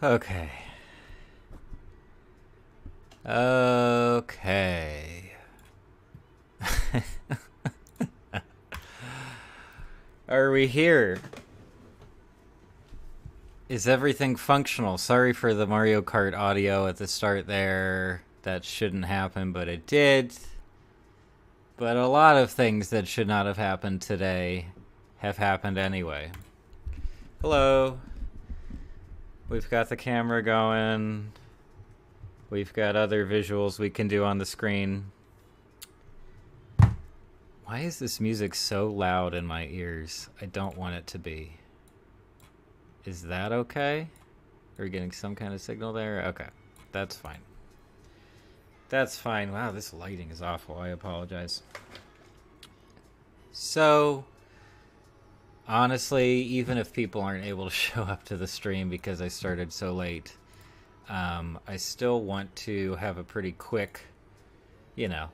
Okay. Okay. Are we here? Is everything functional? Sorry for the Mario Kart audio at the start there. That shouldn't happen, but it did. But a lot of things that should not have happened today have happened anyway. Hello. We've got the camera going. We've got other visuals we can do on the screen. Why is this music so loud in my ears? I don't want it to be. Is that okay? Are we getting some kind of signal there? Okay, that's fine. That's fine. Wow, this lighting is awful. I apologize. So, honestly, even if people aren't able to show up to the stream because I started so late, I still want to have a pretty quick, a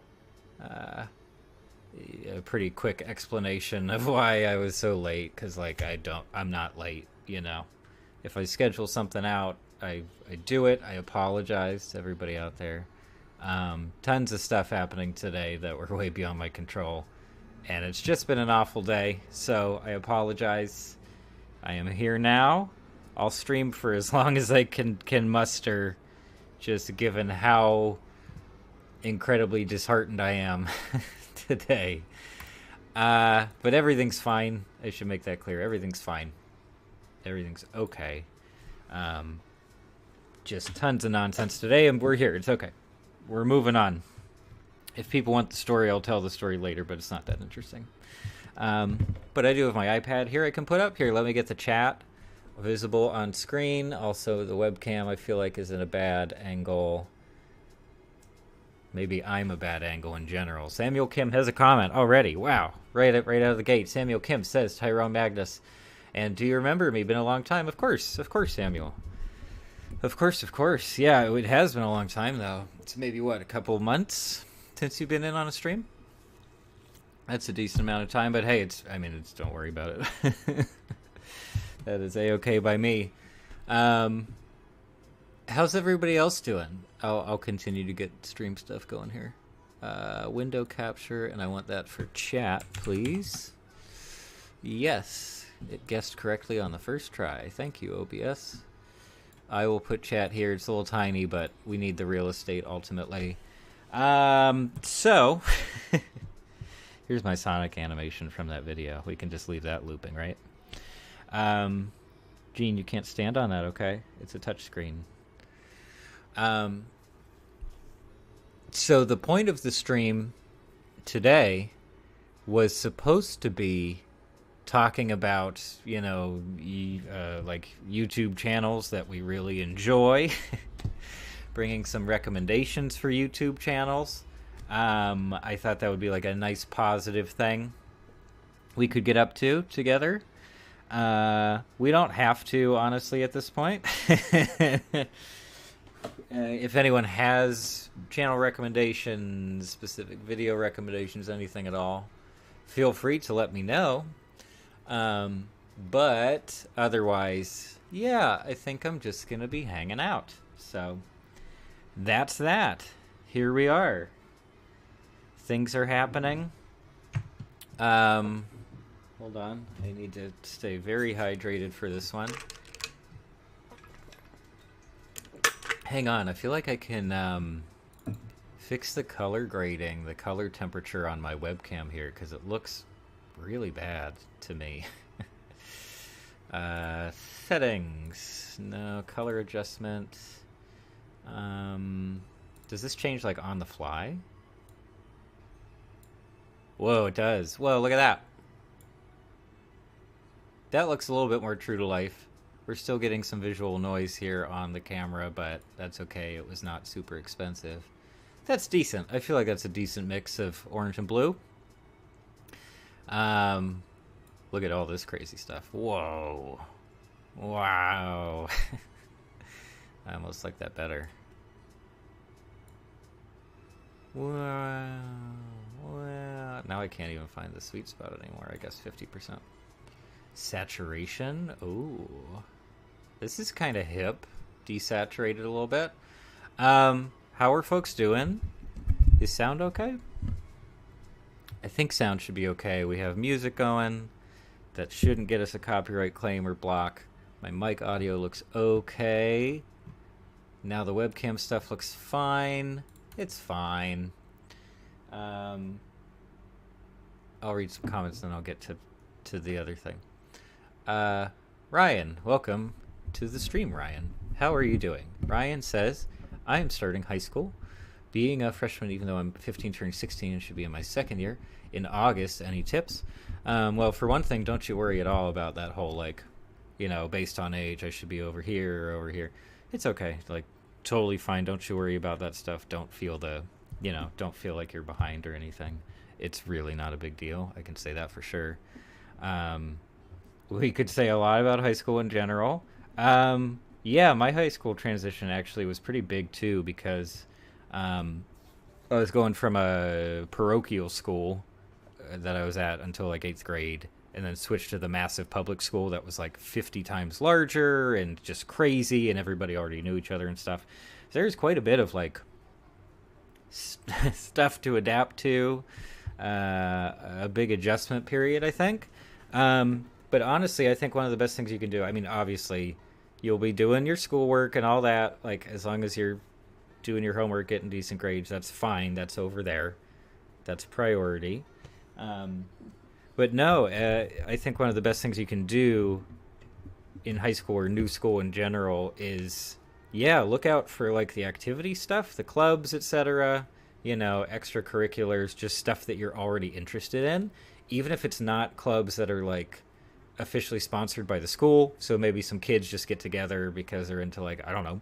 pretty quick explanation of why I was so late. Because, I'm not late, If I schedule something out, I do it. I apologize to everybody out there. Tons of stuff happening today that were way beyond my control. And it's just been an awful day, so I apologize. I am here now. I'll stream for as long as I can muster, just given how incredibly disheartened I am today. But everything's fine. I should make that clear. Everything's fine. Everything's okay. Just tons of nonsense today, and we're here. It's okay. We're moving on. If people want the story, I'll tell the story later, but it's not that interesting. But I do have my iPad here I can put up. Here, let me get the chat visible on screen. Also, the webcam, I feel like, is in a bad angle. Maybe I'm a bad angle in general. Samuel Kim has a comment already. Wow. Right out of the gate. Samuel Kim says, Tyrone Magnus. And do you remember me? Been a long time? Of course, Samuel. Of course. Yeah, it has been a long time, though. It's maybe, a couple months since you've been in on a stream? That's a decent amount of time, but hey, don't worry about it. That is A-okay by me. How's everybody else doing? I'll continue to get stream stuff going here. Window capture, and I want that for chat, please. Yes, it guessed correctly on the first try. Thank you, OBS. I will put chat here. It's a little tiny, but we need the real estate ultimately. So here's my Sonic animation from that video. We can just leave that looping, right? Gene, you can't stand on that, okay? It's a touch screen. So the point of the stream today was supposed to be talking about, like YouTube channels that we really enjoy. Bringing some recommendations for YouTube channels. I thought that would be like a nice positive thing we could get up to together. We don't have to, honestly, at this point. If anyone has channel recommendations, specific video recommendations, anything at all, feel free to let me know. But otherwise, yeah, I think I'm just going to be hanging out. So that's that. Here we are. Things are happening. Hold on. I need to stay very hydrated for this one. Hang on. I feel like I can fix the color grading, the color temperature on my webcam here, because it looks really bad to me. Settings. No. Color adjustment. Does this change like on the fly? Whoa, it does. Whoa, look at that. That looks a little bit more true to life. We're still getting some visual noise here on the camera, but that's okay. It was not super expensive. That's decent. I feel like that's a decent mix of orange and blue. Look at all this crazy stuff. Whoa. Wow. I almost like that better. Wow. Now I can't even find the sweet spot anymore. I guess 50%. Saturation. Ooh. This is kind of hip. desaturated a little bit. How are folks doing? Is sound okay? I think sound should be okay. We have music going. That shouldn't get us a copyright claim or block. My mic audio looks okay. Now the webcam stuff looks fine. It's fine. I'll read some comments, then I'll get to the other thing. Ryan, welcome to the stream, Ryan. How are you doing? Ryan says, I am starting high school. Being a freshman, even though I'm 15 turning 16 and should be in my second year in August. Any tips? Well, for one thing, don't you worry at all about that whole, like, you know, based on age, I should be over here or over here. It's okay. Like, totally fine. Don't you worry about that stuff. Don't feel don't feel like you're behind or anything. It's really not a big deal. I can say that for sure. We could say a lot about high school in general. Yeah, my high school transition actually was pretty big too, because I was going from a parochial school that I was at until like 8th grade, and then switched to the massive public school that was like 50 times larger and just crazy, and everybody already knew each other and stuff. So there's quite a bit of like stuff to adapt to, a big adjustment period, I think. But honestly, I think one of the best things you can do, I mean, obviously, you'll be doing your schoolwork and all that, like, as long as you're doing your homework, getting decent grades, that's fine. That's over there. That's priority. But no, I think one of the best things you can do in high school or new school in general is, yeah, look out for, like, the activity stuff, the clubs, etc., extracurriculars, just stuff that you're already interested in, even if it's not clubs that are, like, officially sponsored by the school. So maybe some kids just get together because they're into, like, I don't know,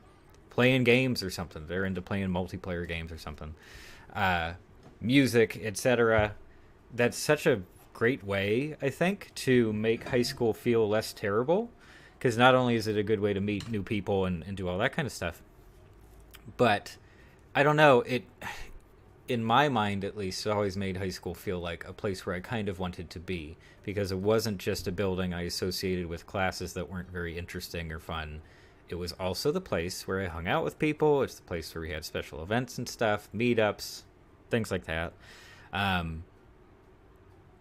playing games or something. They're into playing multiplayer games or something. Music, etc. That's such a great way, I think, to make high school feel less terrible, because not only is it a good way to meet new people and do all that kind of stuff, but I don't know, it, in my mind at least, it always made high school feel like a place where I kind of wanted to be, because it wasn't just a building I associated with classes that weren't very interesting or fun. It was also the place where I hung out with people. It's the place where we had special events and stuff, meetups, things like that.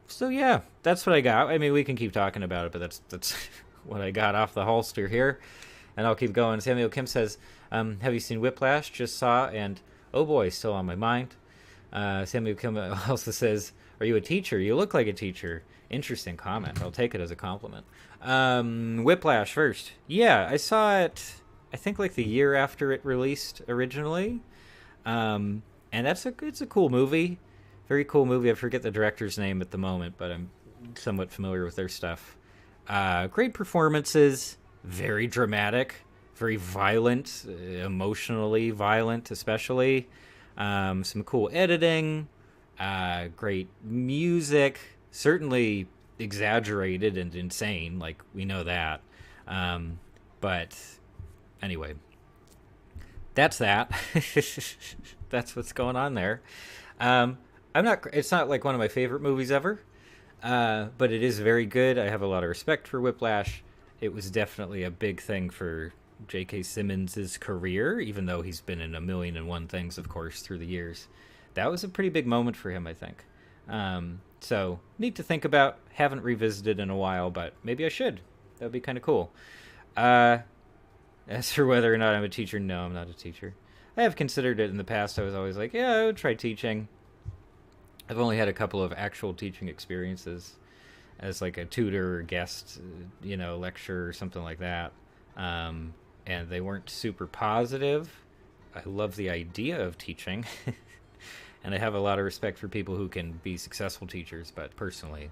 So yeah, that's what I got. I mean, we can keep talking about it, but that's what I got off the holster here, and I'll keep going. Samuel Kim says, have you seen Whiplash? Just saw, and oh boy, still on my mind. Samuel Kim also says, are you a teacher? You look like a teacher. Interesting comment. I'll take it as a compliment. Whiplash first. Yeah, I saw it, I think, like the year after it released originally. And it's a cool movie. Very cool movie. I forget the director's name at the moment, but I'm somewhat familiar with their stuff. Great performances. Very dramatic. Very violent. Emotionally violent, especially. Some cool editing. Great music. Certainly exaggerated and insane, like, we know that. But anyway, that's that. That's what's going on there. It's not like one of my favorite movies ever, but it is very good. I have a lot of respect for Whiplash. It was definitely a big thing for J.K. Simmons' career, even though he's been in a million and one things, of course, through the years. That was a pretty big moment for him, I think. So, neat to think about. Haven't revisited in a while, but maybe I should. That would be kind of cool. As for whether or not I'm a teacher, no, I'm not a teacher. I have considered it in the past. I was always like, yeah, I would try teaching. I've only had a couple of actual teaching experiences as like a tutor or guest, lecturer or something like that. And they weren't super positive. I love the idea of teaching. And I have a lot of respect for people who can be successful teachers, but personally,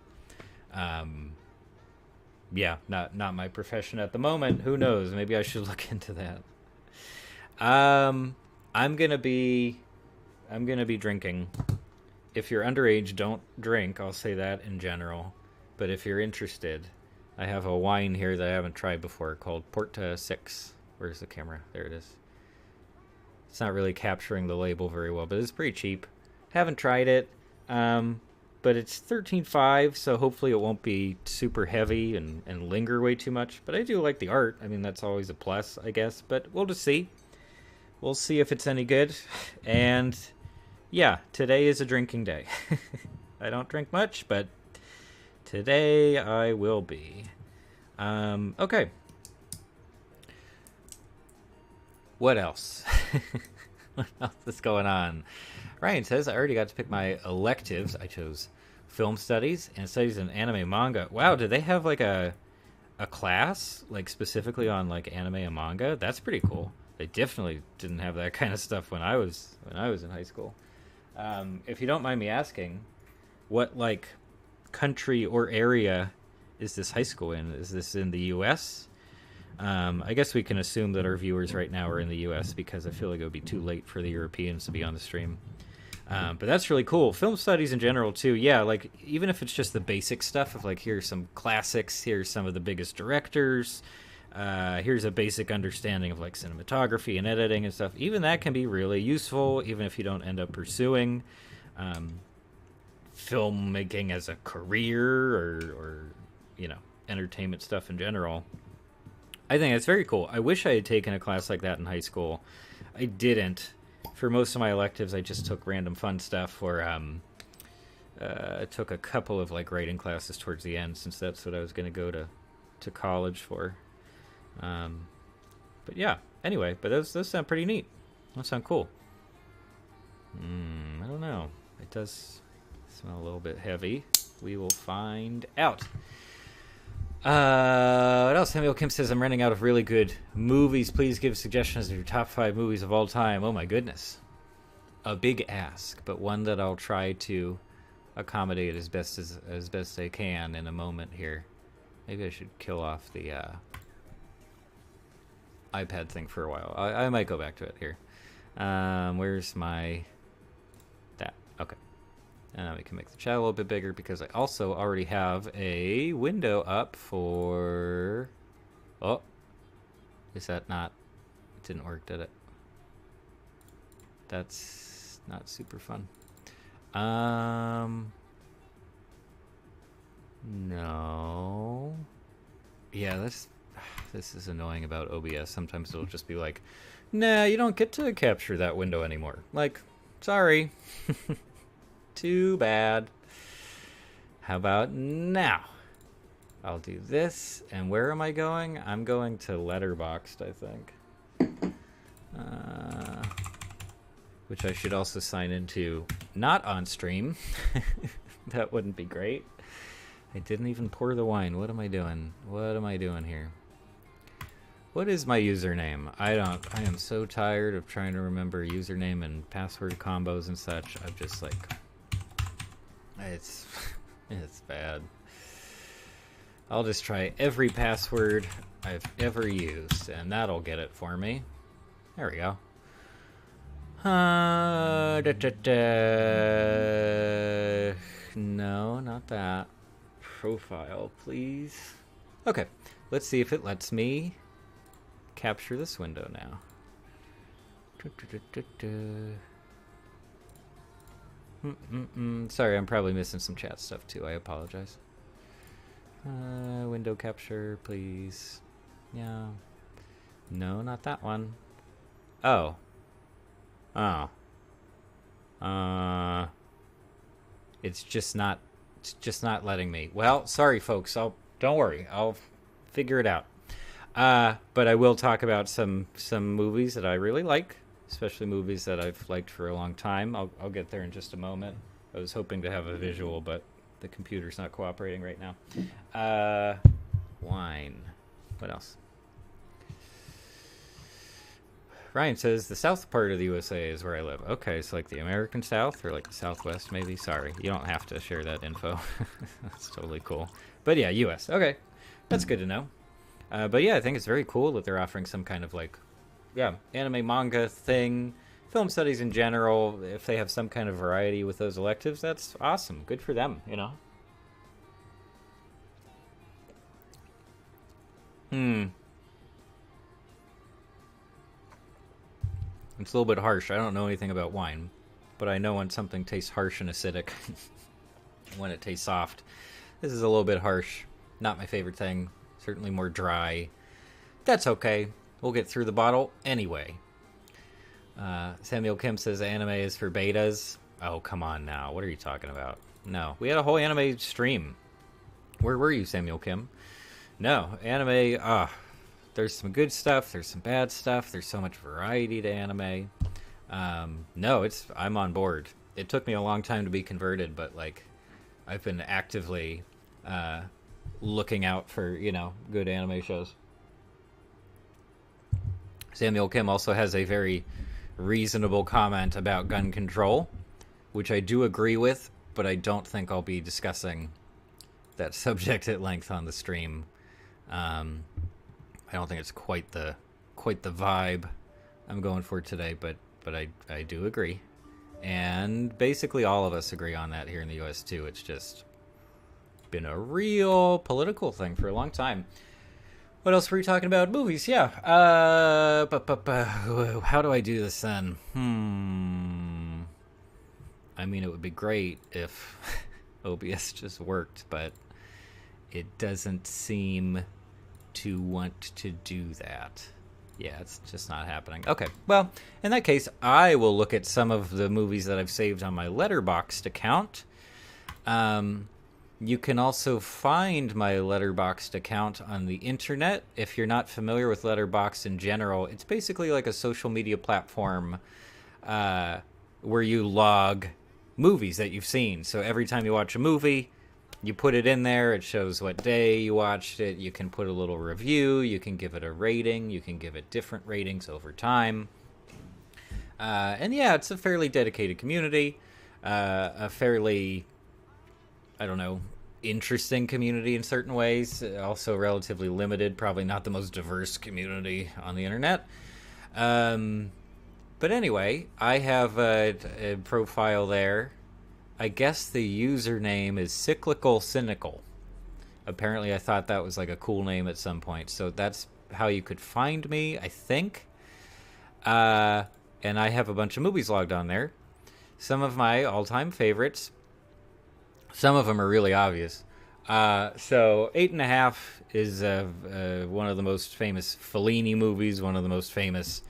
yeah, not my profession at the moment. Who knows? Maybe I should look into that. I'm gonna be drinking. If you're underage, don't drink. I'll say that in general. But if you're interested, I have a wine here that I haven't tried before called Porta 6. Where's the camera? There it is. It's not really capturing the label very well, but it's pretty cheap. Haven't tried it. but it's 13.5, so hopefully it won't be super heavy and linger way too much. But I do like the art. I mean, that's always a plus, I guess. But we'll just see. We'll see if it's any good. And yeah, today is a drinking day. I don't drink much, but today I will be. Okay. What else? What else is going on? Ryan says, I already got to pick my electives. I chose film studies and studies in anime manga. Wow, did they have like a class like specifically on like anime and manga? That's pretty cool. They definitely didn't have that kind of stuff when I was in high school. If you don't mind me asking, what like country or area is this high school in? Is this in the U.S.? I guess we can assume that our viewers right now are in the U.S. because I feel like it would be too late for the Europeans to be on the stream. But that's really cool. Film studies in general, too. Yeah, like, even if it's just the basic stuff of, like, here's some classics, here's some of the biggest directors, here's a basic understanding of, like, cinematography and editing and stuff. Even that can be really useful, even if you don't end up pursuing filmmaking as a career or, you know, entertainment stuff in general. I think it's very cool. I wish I had taken a class like that in high school. I didn't. For most of my electives, I just took random fun stuff, or I took a couple of like writing classes towards the end, since that's what I was going to go to college for. But yeah, anyway, but those sound pretty neat. Those sound cool. I don't know. It does smell a little bit heavy. We will find out. What else? Samuel Kim says, I'm running out of really good movies. Please give suggestions of your top 5 movies of all time. Oh my goodness. A big ask, but one that I'll try to accommodate as best I can in a moment here. Maybe I should kill off the iPad thing for a while. I might go back to it here. Where's my... That. Okay. And now we can make the chat a little bit bigger because I also already have a window up for... Oh. Is that not... It didn't work, did it? That's not super fun. No. Yeah, this is annoying about OBS. Sometimes it'll just be like, nah, you don't get to capture that window anymore. Like, sorry. Too bad. How about now? I'll do this, and where am I going? I'm going to Letterboxd, I think. Which I should also sign into, not on stream. That wouldn't be great. I didn't even pour the wine. What am I doing? What am I doing here? What is my username? I am so tired of trying to remember username and password combos and such. I'm just like... It's bad. I'll just try every password I've ever used, and that'll get it for me. There we go. No, not that. Profile, please. Okay, let's see if it lets me capture this window now. Sorry, I'm probably missing some chat stuff too. I apologize. Window capture, please. Yeah. No, not that one. Oh. Oh. It's just not letting me. Well, sorry folks. Don't worry. I'll figure it out. But I will talk about some movies that I really like. Especially movies that I've liked for a long time. I'll get there in just a moment. I was hoping to have a visual, but the computer's not cooperating right now. Wine. What else? Ryan says, the south part of the USA is where I live. Okay, so like the American South or like the Southwest maybe? Sorry, you don't have to share that info. That's totally cool. But yeah, US. Okay, that's good to know. But yeah, I think it's very cool that they're offering some kind of like, yeah, anime manga thing, film studies in general. If they have some kind of variety with those electives, that's awesome. Good for them, you know? It's a little bit harsh. I don't know anything about wine, but I know when something tastes harsh and acidic. when it tastes soft. This is a little bit harsh. Not my favorite thing. Certainly more dry. That's okay. We'll get through the bottle anyway. Samuel Kim says anime is for betas. Oh, come on now. What are you talking about? No. We had a whole anime stream. Where were you, Samuel Kim? No. Anime, there's some good stuff. There's some bad stuff. There's so much variety to anime. No, I'm on board. It took me a long time to be converted, but, like, I've been actively looking out for, good anime shows. Samuel Kim also has a very reasonable comment about gun control, which I do agree with, but I don't think I'll be discussing that subject at length on the stream. I don't think it's quite the vibe I'm going for today, but I do agree. And basically all of us agree on that here in the US too. It's just been a real political thing for a long time. What else were we talking about? Movies, yeah. How do I do this then? I mean, it would be great if OBS just worked, but it doesn't seem to want to do that. Yeah, it's just not happening. Okay, well, in that case, I will look at some of the movies that I've saved on my Letterboxd account. You can also find my Letterboxd account on the internet. If you're not familiar with Letterboxd in general, it's basically like a social media platform where you log movies that you've seen. So every time you watch a movie, you put it in there. It shows what day you watched it. You can put a little review. You can give it a rating. You can give it different ratings over time. And yeah, it's a fairly dedicated community. A fairly, I don't know, interesting community in certain ways. Also relatively limited. Probably not the most diverse community on the internet. But anyway, I have a profile there. I guess the username is Cyclical Cynical. Apparently I thought that was like a cool name at some point. So that's how you could find me, I think. And I have a bunch of movies logged on there. Some of my all-time favorites. Some of them are really obvious. So 8.5 is one of the most famous Fellini movies, one of the most famous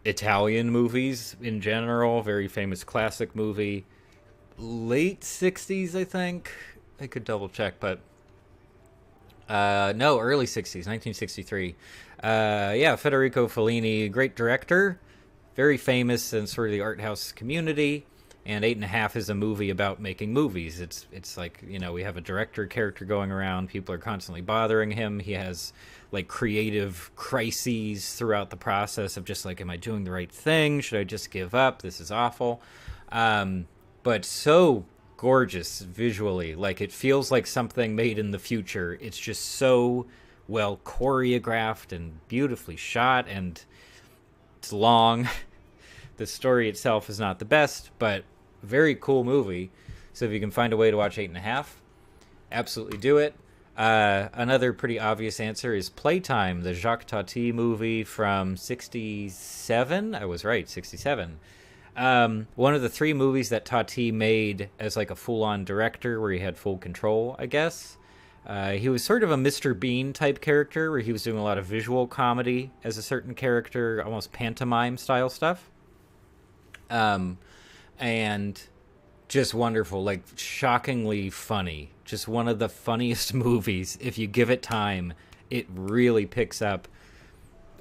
Italian movies in general. Very famous classic movie. Late 60s, I think. I could double check, but no, early 60s, 1963. Yeah, Federico Fellini, great director, very famous in sort of the art house community. And 8.5 is a movie about making movies. It's like, we have a director character going around. People are constantly bothering him. He has like creative crises throughout the process of just like, am I doing the right thing? Should I just give up? This is awful. But so gorgeous visually. Like, it feels like something made in the future. It's just so well choreographed and beautifully shot, and it's long. The story itself is not the best, but very cool movie. So if you can find a way to watch 8.5, absolutely do it. Another pretty obvious answer is Playtime, the Jacques Tati movie from 67. I was right, 67. One of the 3 movies that Tati made as like a full-on director where he had full control, I guess. He was sort of a Mr. Bean type character where he was doing a lot of visual comedy as a certain character, almost pantomime style stuff. And just wonderful, like shockingly funny. Just one of the funniest movies. If you give it time, it really picks up.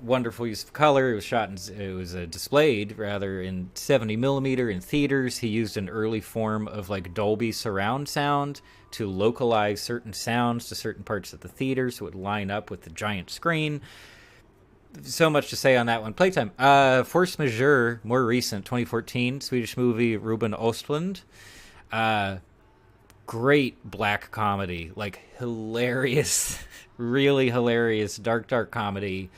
Wonderful use of color. It was displayed rather in 70 millimeter in theaters. He used an early form of like Dolby surround sound to localize certain sounds to certain parts of the theater so it would line up with the giant screen. So much to say on that one. Playtime. Force Majeure, more recent, 2014, Swedish movie, Ruben Östlund. Great black comedy, like hilarious, really hilarious, dark comedy.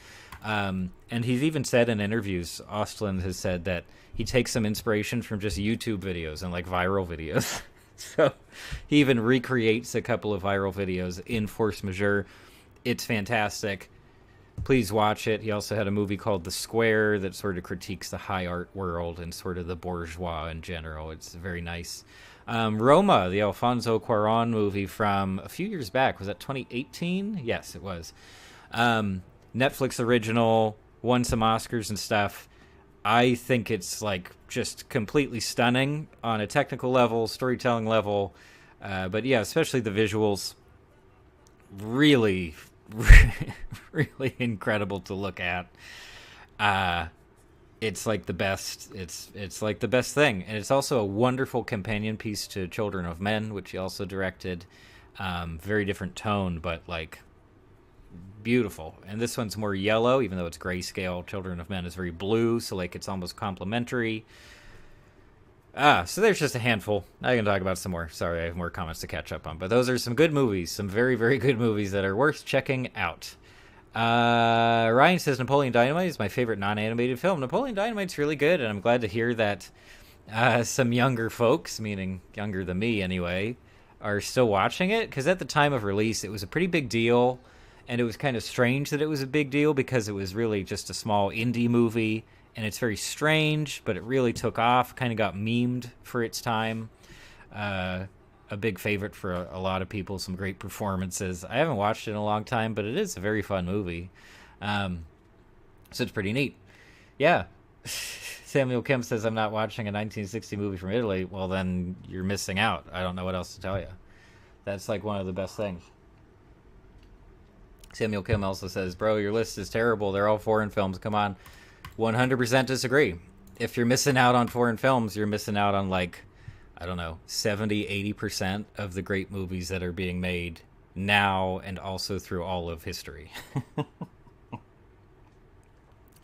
And he's even said in interviews, Östlund has said that he takes some inspiration from just YouTube videos and like viral videos. So he even recreates a couple of viral videos in Force Majeure. It's fantastic. Please watch it. He also had a movie called The Square that sort of critiques the high art world and sort of the bourgeois in general. It's very nice. Roma, the Alfonso Cuarón movie from a few years back. Was that 2018? Yes, it was. Netflix original, won some Oscars and stuff. I think it's like just completely stunning on a technical level, storytelling level. But yeah, especially the visuals. Really, really incredible to look at. It's like the best. It's like the best thing, and it's also a wonderful companion piece to Children of Men, which he also directed. Very different tone, but like beautiful. And this one's more yellow, even though it's grayscale. Children of Men is very blue, so like it's almost complementary. So there's just a handful. I can talk about some more. Sorry, I have more comments to catch up on. But those are some good movies, some very, very good movies that are worth checking out. Ryan says Napoleon Dynamite is my favorite non-animated film. Napoleon Dynamite's really good, and I'm glad to hear that some younger folks, meaning younger than me anyway, are still watching it. Because at the time of release, it was a pretty big deal, and it was kind of strange that it was a big deal because it was really just a small indie movie, and it's very strange, but it really took off, kind of got memed for its time. A big favorite for a lot of people, some great performances. I haven't watched it in a long time, but it is a very fun movie. So it's pretty neat. Yeah. Samuel Kim says, I'm not watching a 1960 movie from Italy. Well, then you're missing out. I don't know what else to tell you. That's like one of the best things. Samuel Kim also says, bro, your list is terrible. They're all foreign films. Come on. 100% disagree. If you're missing out on foreign films, you're missing out on like, I don't know, 70, 80% of the great movies that are being made now and also through all of history.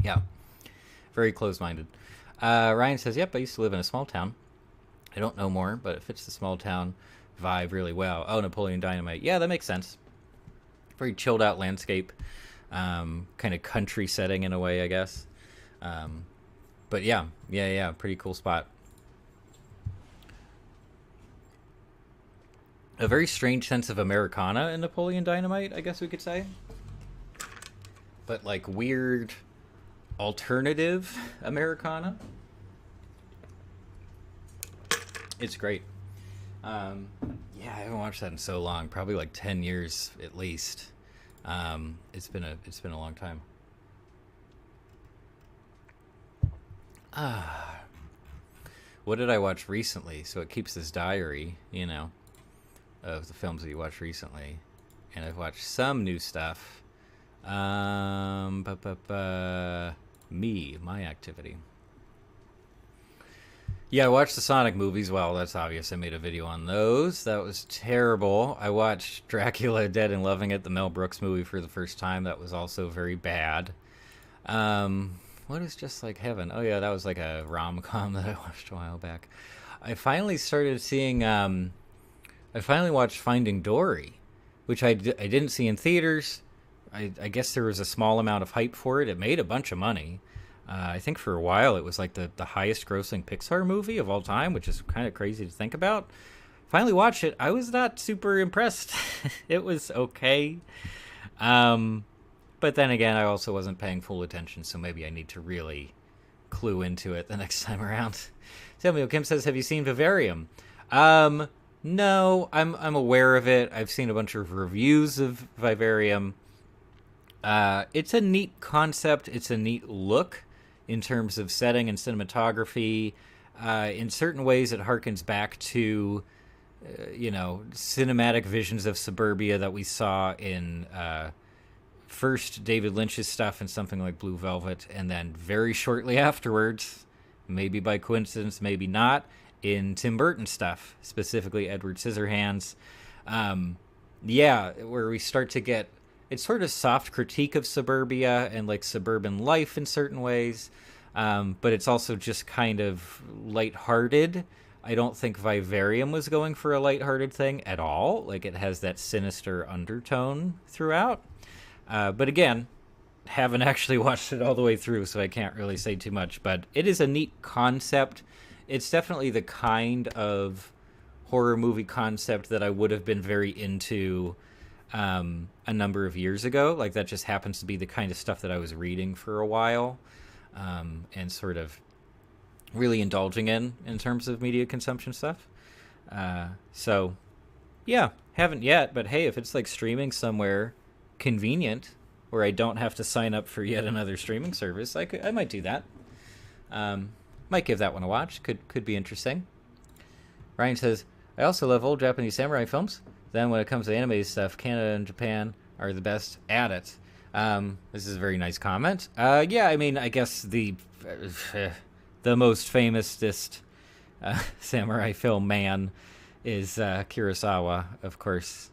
Yeah. Very close-minded. Ryan says, yep, I used to live in a small town. I don't know more, but it fits the small town vibe really well. Oh, Napoleon Dynamite. Yeah, that makes sense. Very chilled out landscape. Kind of country setting in a way, I guess. But yeah, pretty cool spot. A very strange sense of Americana in Napoleon Dynamite, I guess we could say. But like weird alternative Americana. It's great. Yeah, I haven't watched that in so long, probably like 10 years at least. It's been a long time. What did I watch recently? So it keeps this diary, you know, of the films that you watched recently. And I've watched some new stuff. My activity. Yeah, I watched the Sonic movies. Well, that's obvious. I made a video on those. That was terrible. I watched Dracula Dead and Loving It, the Mel Brooks movie, for the first time. That was also very bad. What is Just Like Heaven? Oh, yeah, that was like a rom-com that I watched a while back. I finally started seeing... I finally watched Finding Dory, which I didn't see in theaters. I guess there was a small amount of hype for it. It made a bunch of money. I think for a while it was like the highest grossing Pixar movie of all time, which is kind of crazy to think about. Finally watched it. I was not super impressed. It was okay. But then again, I also wasn't paying full attention, so maybe I need to really clue into it the next time around. Samuel Kim says, have you seen Vivarium? No, I'm aware of it. I've seen a bunch of reviews of Vivarium. It's a neat concept. It's a neat look in terms of setting and cinematography. In certain ways, it harkens back to, cinematic visions of suburbia that we saw in first David Lynch's stuff in something like Blue Velvet, and then very shortly afterwards, maybe by coincidence, maybe not, in Tim Burton stuff, specifically Edward Scissorhands. Where we start to get... It's sort of soft critique of suburbia and like suburban life in certain ways, but it's also just kind of lighthearted. I don't think Vivarium was going for a lighthearted thing at all. Like it has that sinister undertone throughout. But again, haven't actually watched it all the way through, so I can't really say too much. But it is a neat concept. It's definitely the kind of horror movie concept that I would have been very into a number of years ago. Like that just happens to be the kind of stuff that I was reading for a while, and sort of really indulging in terms of media consumption stuff. So, yeah, haven't yet, but hey, if it's like streaming somewhere convenient where I don't have to sign up for yet another streaming service, I might do that. Might give that one a watch. Could be interesting. Ryan says, I also love old Japanese samurai films. Then when it comes to animated stuff, Canada and Japan are the best at it. This is a very nice comment. Yeah, I mean, I guess the most famous samurai film man is Kurosawa, of course.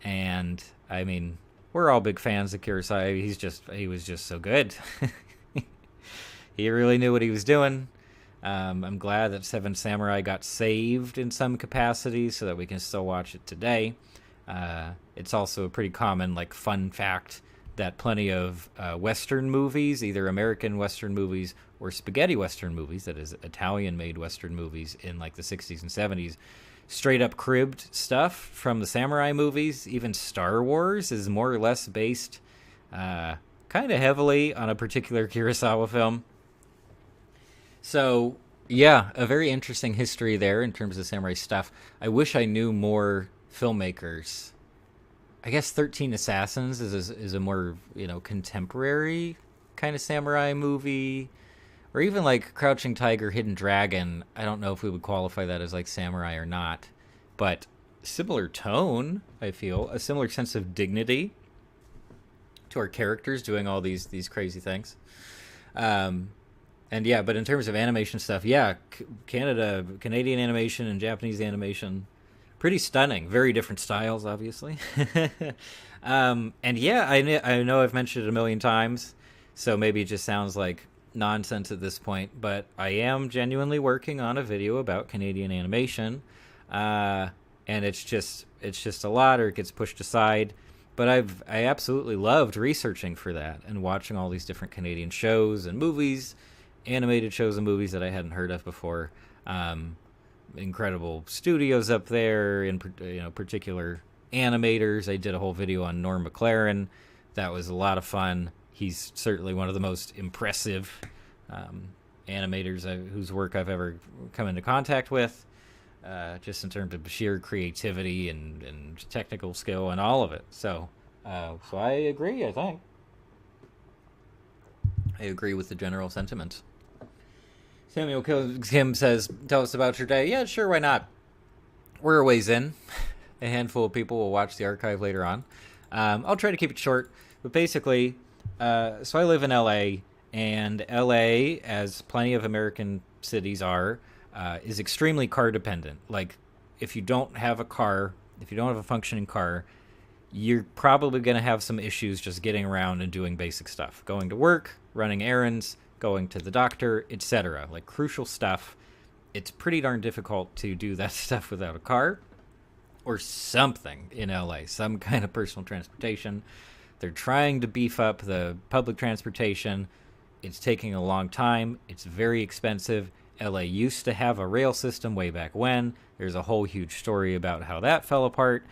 And I mean, we're all big fans of Kurosawa. He was just so good. He really knew what he was doing. I'm glad that Seven Samurai got saved in some capacity so that we can still watch it today. It's also a pretty common, like, fun fact that plenty of Western movies, either American Western movies or spaghetti Western movies, that is, Italian-made Western movies in, like, the 60s and 70s, straight up cribbed stuff from the samurai movies. Even Star Wars is more or less based kind of heavily on a particular Kurosawa film. So, yeah, a very interesting history there in terms of samurai stuff. I wish I knew more filmmakers. I guess 13 Assassins is a more, contemporary kind of samurai movie. Or even like Crouching Tiger, Hidden Dragon. I don't know if we would qualify that as like samurai or not. But similar tone, I feel. A similar sense of dignity to our characters doing all these crazy things. And yeah, but in terms of animation stuff, yeah, Canadian animation and Japanese animation, pretty stunning. Very different styles, obviously. And yeah, I know I've mentioned it a million times, so maybe it just sounds like nonsense at this point, but I am genuinely working on a video about Canadian animation, and it's just a lot, or it gets pushed aside. But I absolutely loved researching for that and watching all these different Canadian shows and movies, animated shows and movies that I hadn't heard of before. Incredible studios up there, in particular animators. I did a whole video on Norm McLaren. That was a lot of fun. He's certainly one of the most impressive animators whose work I've ever come into contact with, just in terms of sheer creativity and technical skill and all of it. So I agree, I think. I agree with the general sentiment. Samuel Kim says, tell us about your day. Yeah, sure, why not? We're a ways in. A handful of people will watch the archive later on. I'll try to keep it short. But basically, so I live in LA, and LA, as plenty of American cities are, is extremely car dependent. Like, if you don't have a car, if you don't have a functioning car, you're probably going to have some issues just getting around and doing basic stuff. Going to work, running errands, going to the doctor, etc. Like crucial stuff. It's pretty darn difficult to do that stuff without a car or something in LA, some kind of personal transportation. They're trying to beef up the public transportation. It's taking a long time. It's very expensive. LA used to have a rail system way back when. There's a whole huge story about how that fell apart.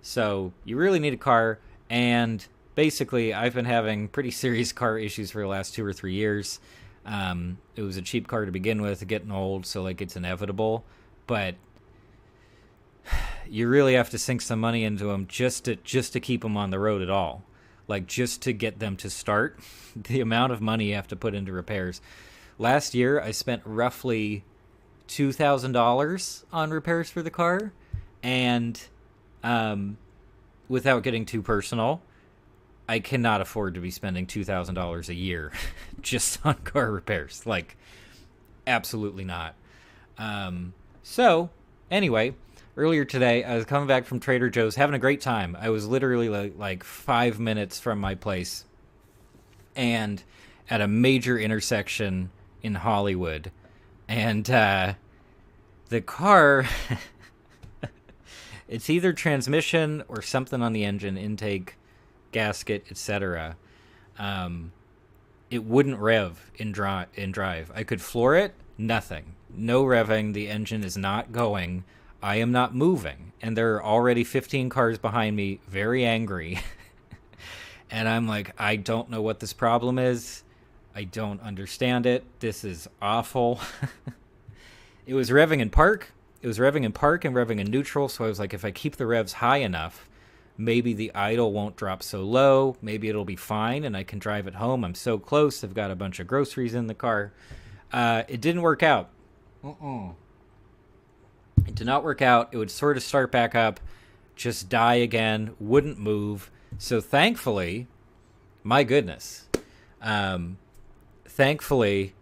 So you really need a car, and basically I've been having pretty serious car issues for the last 2 or 3 years. It was a cheap car to begin with, getting old, so like it's inevitable, but you really have to sink some money into them just to keep them on the road at all. Like, just to get them to start. The amount of money you have to put into repairs. Last year I spent roughly $2,000 on repairs for the car, and without getting too personal, I cannot afford to be spending $2,000 a year just on car repairs. Like, absolutely not. So, anyway, earlier today, I was coming back from Trader Joe's, having a great time. I was literally like 5 minutes from my place, and at a major intersection in Hollywood. And the car... it's either transmission or something on the engine, intake, gasket, etc. It wouldn't rev in drive. I could floor it, nothing. No revving, the engine is not going. I am not moving. And there are already 15 cars behind me, very angry. And I'm like, I don't know what this problem is. I don't understand it. This is awful. It was revving in park. it was revving in park and revving in neutral, so I was like, if I keep the revs high enough, maybe the idle won't drop so low. Maybe it'll be fine, and I can drive it home. I'm so close. I've got a bunch of groceries in the car. It didn't work out. It did not work out. It would sort of start back up, just die again, wouldn't move. So thankfully, my goodness, thankfully,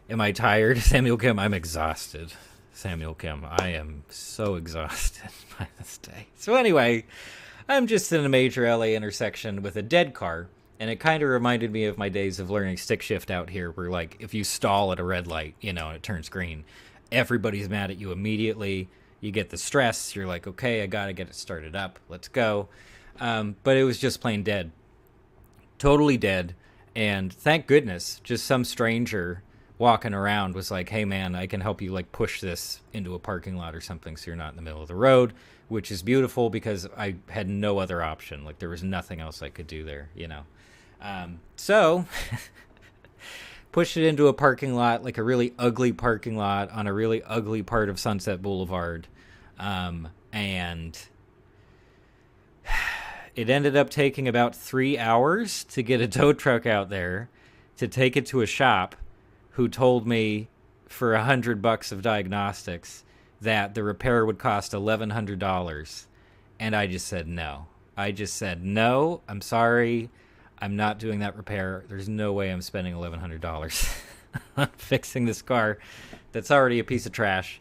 am I tired? Samuel Kim, I'm exhausted. Samuel Kim, I am so exhausted by this day. So anyway, I'm just in a major LA intersection with a dead car, and it kind of reminded me of my days of learning stick shift out here, where like if you stall at a red light, and it turns green, everybody's mad at you immediately. You get the stress. You're like, okay, I got to get it started up. Let's go. But it was just plain dead. Totally dead. And thank goodness, just some stranger walking around was like, hey, man, I can help you like push this into a parking lot or something so you're not in the middle of the road, which is beautiful because I had no other option. Like there was nothing else I could do there, So pushed it into a parking lot, like a really ugly parking lot on a really ugly part of Sunset Boulevard. And it ended up taking about 3 hours to get a tow truck out there to take it to a shop who told me for $100 of diagnostics that the repair would cost $1,100. And I just said no. I'm sorry. I'm not doing that repair. There's no way I'm spending $1,100 on fixing this car that's already a piece of trash.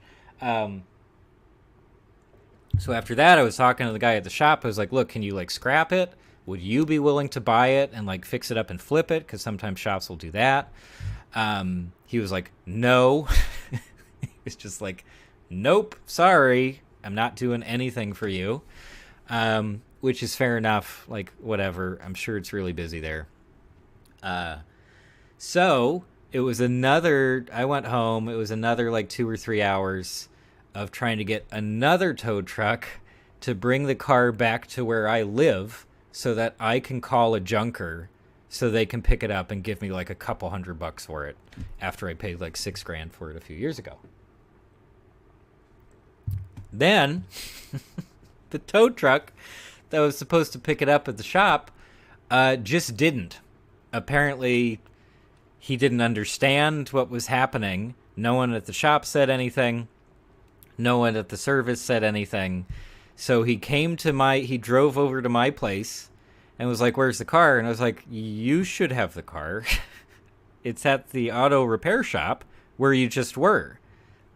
So after that, I was talking to the guy at the shop. I was like, look, can you like scrap it? Would you be willing to buy it and like fix it up and flip it? Because sometimes shops will do that. He was like, no. He was just like, nope, sorry. I'm not doing anything for you. Which is fair enough, like, whatever. I'm sure it's really busy there. So, it was I went home, it was another, like, 2 or 3 hours of trying to get another tow truck to bring the car back to where I live so that I can call a junker so they can pick it up and give me, like, a couple $100 for it after I paid, like, $6,000 for it a few years ago. Then, the tow truck that was supposed to pick it up at the shop just didn't. Apparently, he didn't understand what was happening. No one at the shop said anything. No one at the service said anything. So he drove over to my place and was like, where's the car? And I was like, you should have the car. It's at the auto repair shop where you just were.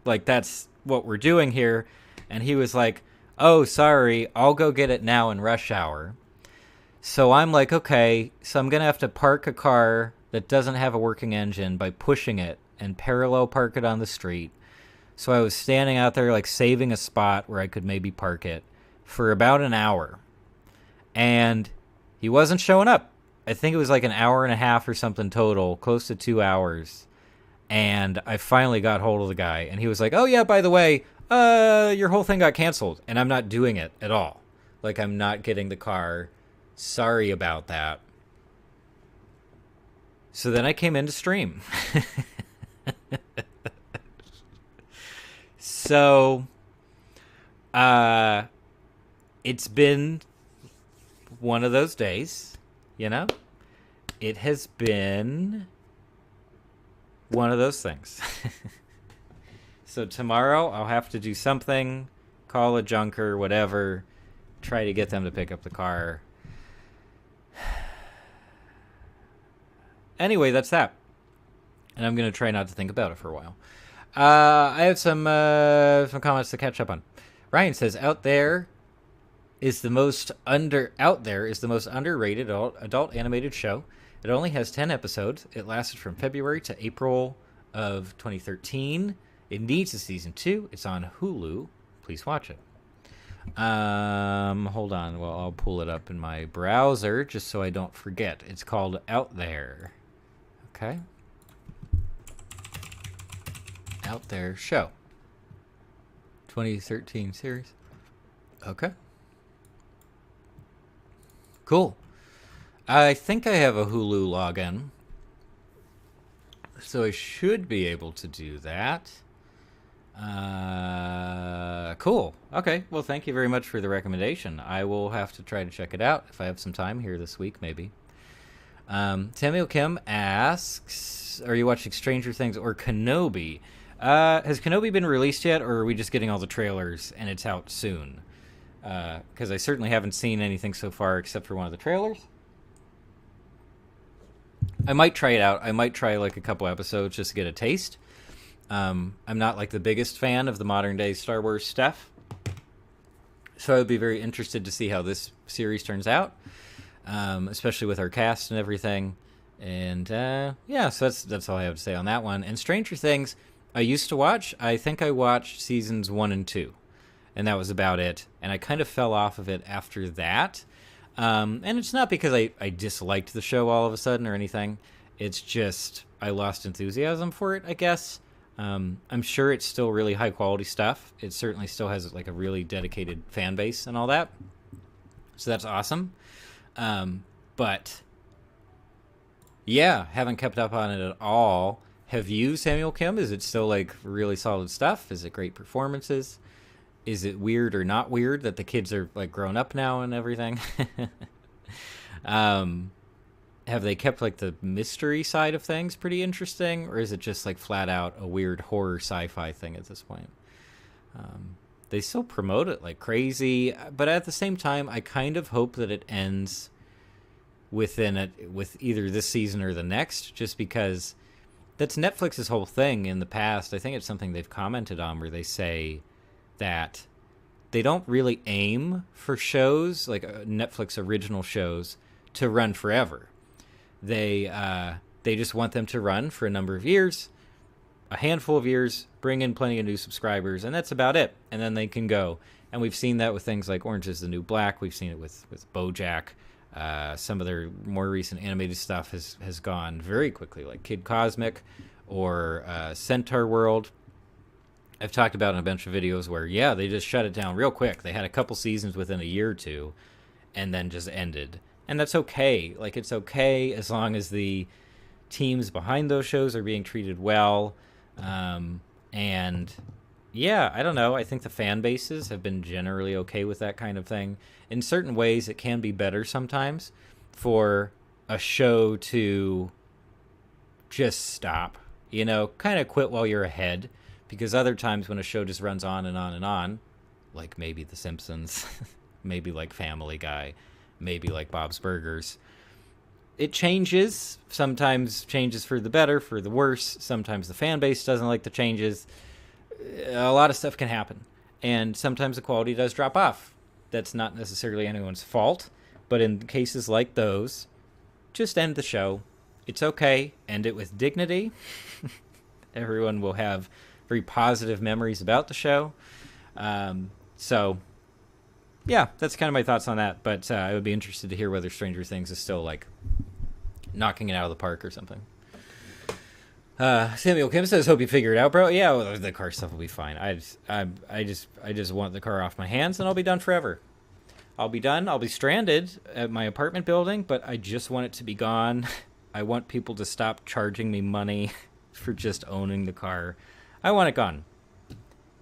Like, that's what we're doing here. And he was like, oh, sorry, I'll go get it now in rush hour. So I'm like, okay, so I'm going to have to park a car that doesn't have a working engine by pushing it and parallel park it on the street. So I was standing out there like saving a spot where I could maybe park it for about an hour. And he wasn't showing up. I think it was like an hour and a half or something total, close to 2 hours. And I finally got hold of the guy. And he was like, oh, yeah, by the way, your whole thing got canceled. And I'm not doing it at all. Like, I'm not getting the car. Sorry about that. So then I came in to stream. So, it's been one of those days, you know? It has been one of those things. So tomorrow I'll have to do something, call a junker, whatever, try to get them to pick up the car. Anyway, that's that. And I'm going to try not to think about it for a while. I have some comments to catch up on. Ryan says, Out There is the most underrated adult animated show. It only has 10 episodes. It lasted from February to April of 2013. It needs a season 2. It's on Hulu. Please watch it. Hold on. Well, I'll pull it up in my browser just so I don't forget. It's called Out There. Okay. Out There show. 2013 series. Okay. Cool. I think I have a Hulu login. So I should be able to do that. Cool. Okay. Well, thank you very much for the recommendation. I will have to try to check it out if I have some time here this week, maybe. Samuel Kim asks, are you watching Stranger Things or Kenobi? Has Kenobi been released yet, or are we just getting all the trailers and it's out soon? Because I certainly haven't seen anything so far except for one of the trailers. I might try it out. I might try like a couple episodes just to get a taste. I'm not like the biggest fan of the modern day Star Wars stuff, so I would be very interested to see how this series turns out, especially with our cast and everything. And yeah, so that's all I have to say on that one. And Stranger Things, I used to watch. I think I watched seasons 1 and 2, and that was about it. And I kind of fell off of it after that. And it's not because I disliked the show all of a sudden or anything. It's just I lost enthusiasm for it, I guess. I'm sure it's still really high quality stuff. It certainly still has like a really dedicated fan base and all that. So that's awesome. But yeah, haven't kept up on it at all. Have you, Samuel Kim? Is it still like really solid stuff? Is it great performances? Is it weird or not weird that the kids are like grown up now and everything? Have they kept like the mystery side of things pretty interesting, or is it just like flat out a weird horror sci-fi thing at this point? They still promote it like crazy, but at the same time, I kind of hope that it ends with either this season or the next, just because that's Netflix's whole thing in the past. I think it's something they've commented on where they say that they don't really aim for shows like Netflix original shows to run forever. They just want them to run for a number of years, a handful of years, bring in plenty of new subscribers, and that's about it. And then they can go. And we've seen that with things like Orange is the New Black. We've seen it with BoJack. Some of their more recent animated stuff has gone very quickly, like Kid Cosmic or Centaur World. I've talked about in a bunch of videos where, yeah, they just shut it down real quick. They had a couple seasons within a year or two and then just ended. And that's okay. Like, it's okay as long as the teams behind those shows are being treated well. And yeah, I don't know. I think the fan bases have been generally okay with that kind of thing. In certain ways, it can be better sometimes for a show to just stop, kind of quit while you're ahead. Because other times when a show just runs on and on and on, like maybe The Simpsons, maybe like Family Guy, maybe like Bob's Burgers, it changes. Sometimes changes for the better, for the worse. Sometimes the fan base doesn't like the changes. A lot of stuff can happen. And sometimes the quality does drop off. That's not necessarily anyone's fault. But in cases like those, just end the show. It's okay. End it with dignity. Everyone will have very positive memories about the show. So, yeah, that's kind of my thoughts on that. But I would be interested to hear whether Stranger Things is still, like, knocking it out of the park or something. Samuel Kim says, hope you figure it out, bro. Yeah, well, the car stuff will be fine. I just want the car off my hands, and I'll be done forever. I'll be done. I'll be stranded at my apartment building, but I just want it to be gone. I want people to stop charging me money for just owning the car. I want it gone.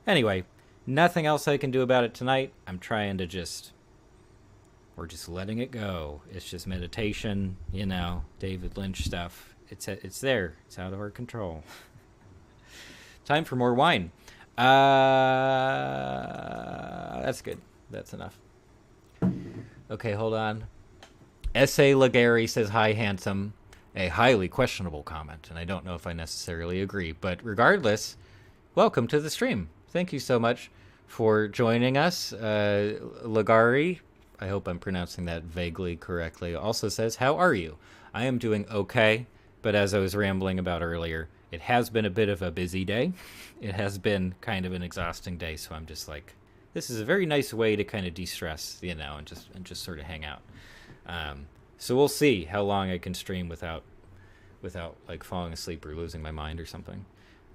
Anyway, nothing else I can do about it tonight. I'm trying to we're just letting it go. It's just meditation, David Lynch stuff. It's there. It's out of our control. Time for more wine. That's good. That's enough. Okay, hold on. S.A. Legary says, hi, handsome. A highly questionable comment, and I don't know if I necessarily agree. But regardless, welcome to the stream. Thank you so much for joining us. Legari, I hope I'm pronouncing that vaguely correctly, also says, how are you? I am doing okay, but as I was rambling about earlier, it has been a bit of a busy day. It has been kind of an exhausting day, so I'm just like, this is a very nice way to kind of de-stress, and just sort of hang out. So we'll see how long I can stream without like falling asleep or losing my mind or something.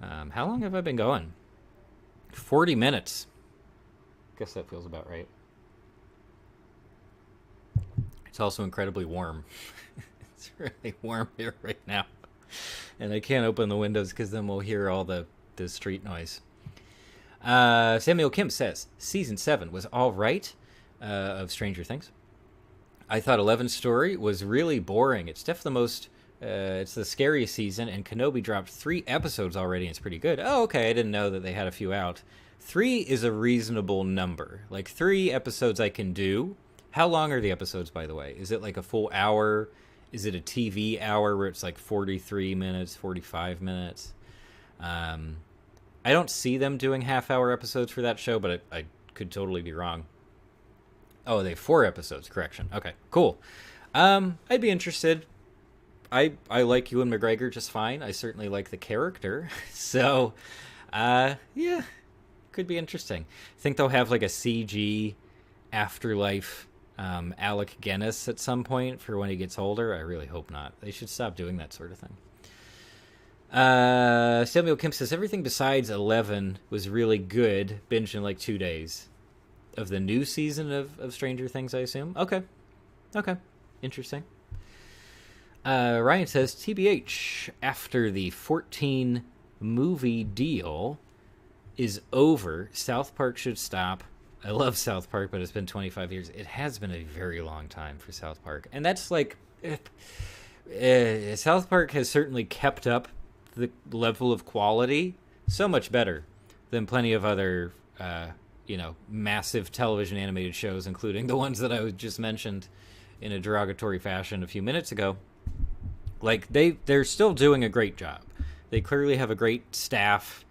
How long have I been going? 40 minutes. Guess that feels about right. It's also incredibly warm. It's really warm here right now. And I can't open the windows because then we'll hear all the street noise. Samuel Kim says, Season 7 was all right of Stranger Things. I thought 11's story was really boring. It's definitely the most... it's the scariest season, and Kenobi dropped 3 episodes already, and it's pretty good. Oh, okay, I didn't know that they had a few out. 3 is a reasonable number. Like, 3 episodes I can do. How long are the episodes, by the way? Is it like a full hour? Is it a TV hour where it's like 43 minutes, 45 minutes? I don't see them doing half-hour episodes for that show, but I could totally be wrong. Oh, they have 4 episodes. Correction. Okay, cool. I'd be interested. I like Ewan McGregor just fine. I certainly like the character. So, yeah, could be interesting. I think they'll have like a CG afterlife Alec Guinness at some point for when he gets older. I really hope not. They should stop doing that sort of thing. Samuel Kim says, everything besides 11 was really good. Binged in like 2 days. Of the new season of Stranger Things, I assume? Okay. Interesting. Ryan says, TBH, after the 14 movie deal is over, South Park should stop. I love South Park, but it's been 25 years. It has been a very long time for South Park. And that's like... South Park has certainly kept up the level of quality so much better than plenty of other... massive television animated shows, including the ones that I just mentioned in a derogatory fashion a few minutes ago. Like, they're still doing a great job. They clearly have a great staff,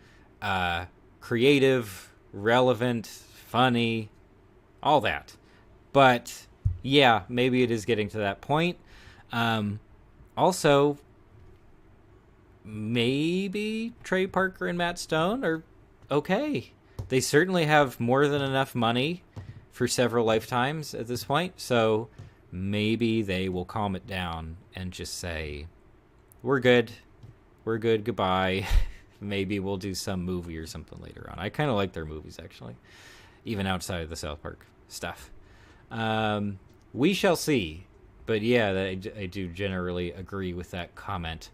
creative, relevant, funny, all that. But, yeah, maybe it is getting to that point. Also, maybe Trey Parker and Matt Stone are okay. They certainly have more than enough money for several lifetimes at this point, so maybe they will calm it down and just say, we're good, goodbye. Maybe we'll do some movie or something later on. I kind of like their movies, actually, even outside of the South Park stuff. We shall see, but yeah, I do generally agree with that comment,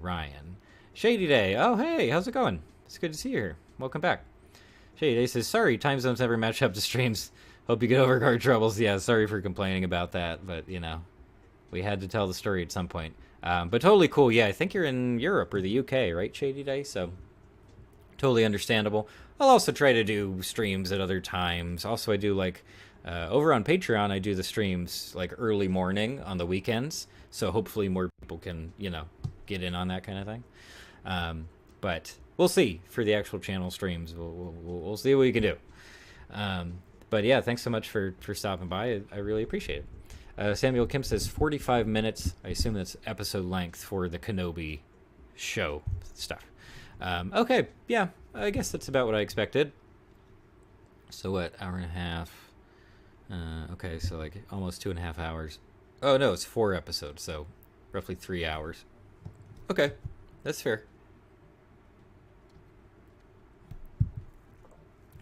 Ryan. Shady Day, oh hey, how's it going? It's good to see you here. Welcome back. Shady Day says, sorry, time zones never match up to streams. Hope you get over car troubles. Yeah, sorry for complaining about that, but, we had to tell the story at some point. But totally cool. Yeah, I think you're in Europe or the UK, right, Shady Day? So, totally understandable. I'll also try to do streams at other times. Also, I do, over on Patreon, I do the streams, early morning on the weekends. So, hopefully more people can, get in on that kind of thing. But... we'll see for the actual channel streams. We'll see what we can do. But yeah, thanks so much for stopping by. I really appreciate it. Samuel Kim says 45 minutes. I assume that's episode length for the Kenobi show stuff. Okay, yeah, I guess that's about what I expected. So what, hour and a half? Okay, so almost 2.5 hours. Oh no, it's 4 episodes, so roughly 3 hours. Okay, that's fair.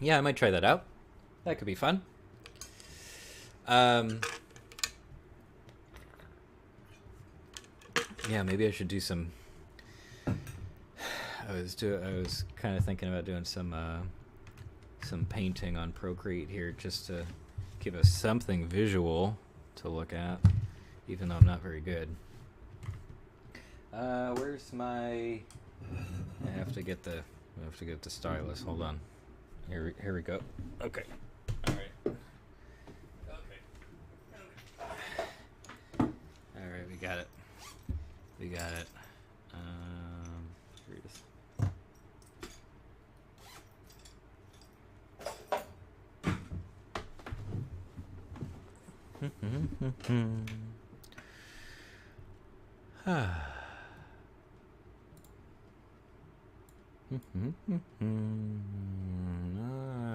Yeah, I might try that out. That could be fun. Yeah, maybe I should do some... I was kind of thinking about doing some painting on Procreate here, just to give us something visual to look at, even though I'm not very good. Where's my... I have to get the stylus. Hold on. Here we go. Okay. All right. All right, we got it. Here it is.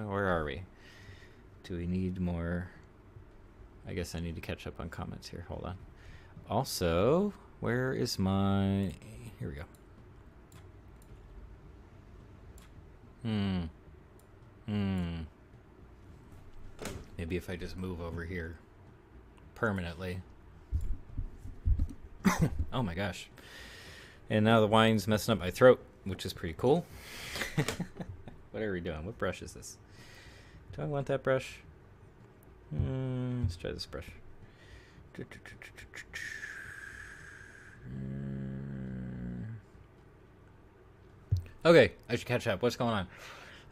Where are we? Do we need more? I guess I need to catch up on comments here. Hold on. Also, where is my... Here we go. Maybe if I just move over here permanently. Oh my gosh. And now the wine's messing up my throat, which is pretty cool. What are we doing? What brush is this? Do I want that brush? Let's try this brush. Okay, I should catch up. What's going on?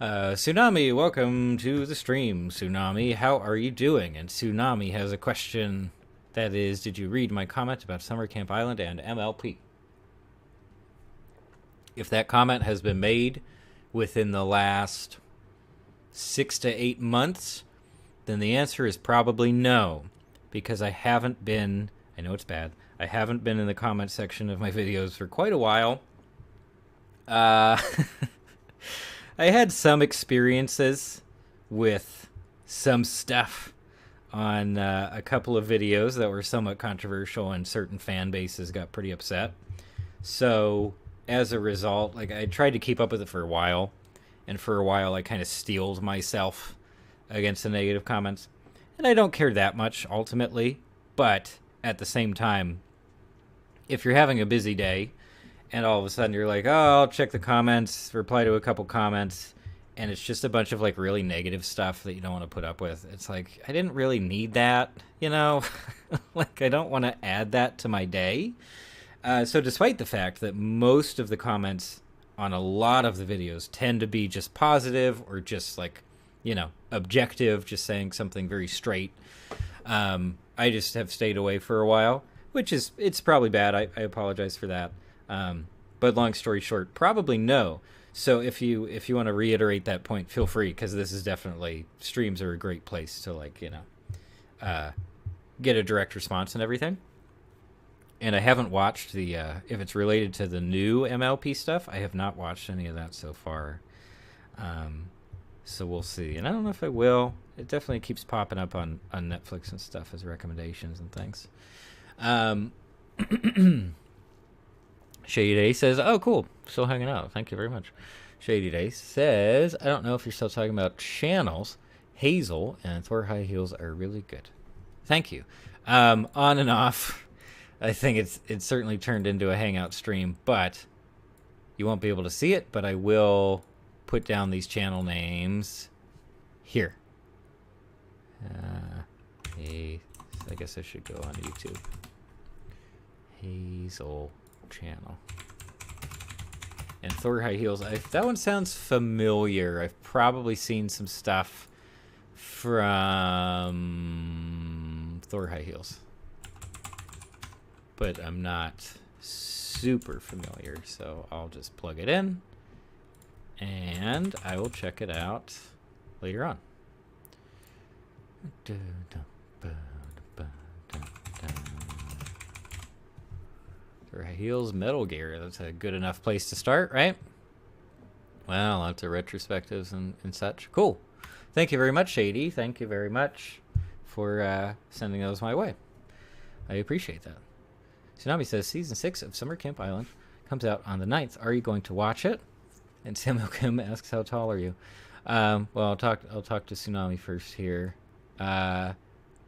Tsunami, welcome to the stream. Tsunami, how are you doing? And Tsunami has a question that is, did you read my comment about Summer Camp Island and MLP? If that comment has been made within the last 6 to 8 months, then the answer is probably no, because I haven't been, I know it's bad, I haven't been in the comment section of my videos for quite a while. I had some experiences with some stuff on a couple of videos that were somewhat controversial, and certain fan bases got pretty upset. So as a result, like, I tried to keep up with it for a while, and for a while I kind of steeled myself against the negative comments. And I don't care that much ultimately, but at the same time, if you're having a busy day and all of a sudden you're like, oh, I'll check the comments, reply to a couple comments, and it's just a bunch of like really negative stuff that you don't want to put up with, it's like, I didn't really need that, you know? Like, I don't want to add that to my day. So despite the fact that most of the comments on a lot of the videos tend to be just positive or just like, you know, objective, just saying something very straight, I just have stayed away for a while, which is, it's probably bad. I apologize for that. But long story short, probably no. So if you want to reiterate that point, feel free, because this is definitely, streams are a great place to, like, you know, get a direct response and everything. And I haven't watched the, if it's related to the new MLP stuff, I have not watched any of that so far. So we'll see. And I don't know if I will. It definitely keeps popping up on Netflix and stuff as recommendations and things. Shady Day says, oh, cool. Still hanging out. Thank you very much. Shady Day says, I don't know if you're still talking about channels. Hazel and Thor High Heels are really good. Thank you. On and off. I think it's certainly turned into a hangout stream, but you won't be able to see it, but I will put down these channel names here. Hey, I guess I should go on YouTube. Hazel channel. And Thor High Heels, that one sounds familiar. I've probably seen some stuff from Thor High Heels, but I'm not super familiar, so I'll just plug it in and I will check it out later on. Thor High Heels, Metal Gear, that's a good enough place to start, right? Well, lots of retrospectives and such. Cool. Thank you very much, Shady. Thank you very much for sending those my way. I appreciate that. Tsunami says, Season 6 of Summer Camp Island comes out on the 9th. Are you going to watch it? And Samuel Kim asks, how tall are you? Well, I'll talk to Tsunami first here. I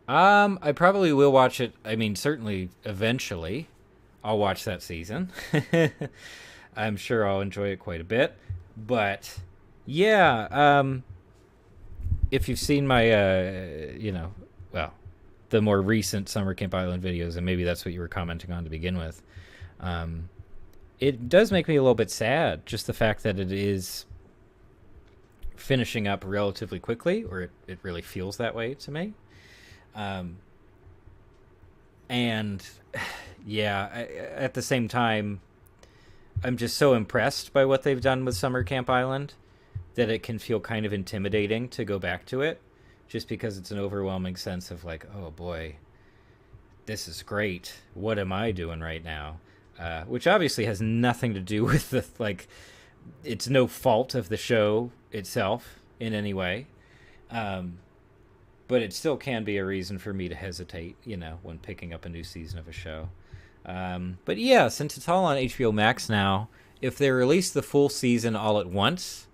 probably will watch it. I mean, certainly, eventually, I'll watch that season. I'm sure I'll enjoy it quite a bit. But, yeah, if you've seen my, well, the more recent Summer Camp Island videos, and maybe that's what you were commenting on to begin with, it does make me a little bit sad, just the fact that it is finishing up relatively quickly, or it really feels that way to me. And yeah, at the same time, I'm just so impressed by what they've done with Summer Camp Island that it can feel kind of intimidating to go back to it, just because it's an overwhelming sense of like, oh boy, this is great. What am I doing right now? Which obviously has nothing to do with the, like, it's no fault of the show itself in any way. But it still can be a reason for me to hesitate, you know, when picking up a new season of a show. But yeah, since it's all on HBO Max now, if they release the full season all at once,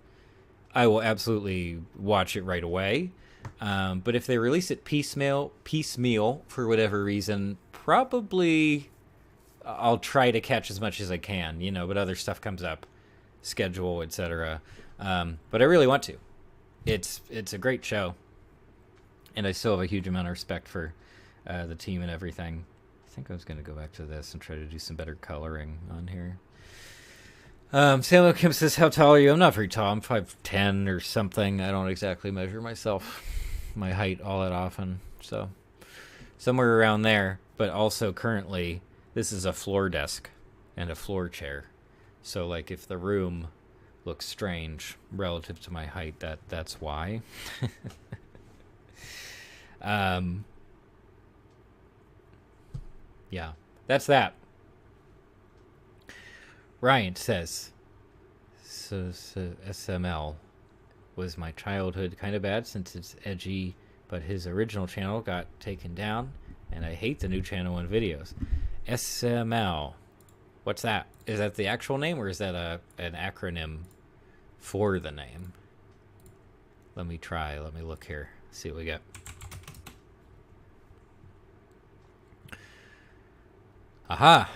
I will absolutely watch it right away. But if they release it piecemeal for whatever reason, probably I'll try to catch as much as I can, you know, but other stuff comes up, schedule, etc. But I really want to. It's a great show, and I still have a huge amount of respect for the team and everything. I think I was going to go back to this and try to do some better coloring on here. Samuel Kim says, how tall are you? I'm not very tall. I'm 5'10" or something. I don't exactly measure my height all that often. So somewhere around there. But also currently, this is a floor desk and a floor chair. So like if the room looks strange relative to my height, that's why. Yeah, that's that. Ryan says, so SML was my childhood, kind of bad since it's edgy, but his original channel got taken down, and I hate the new channel and videos. SML, what's that? Is that the actual name, or is that an acronym for the name? Let me look here, see what we get. Aha!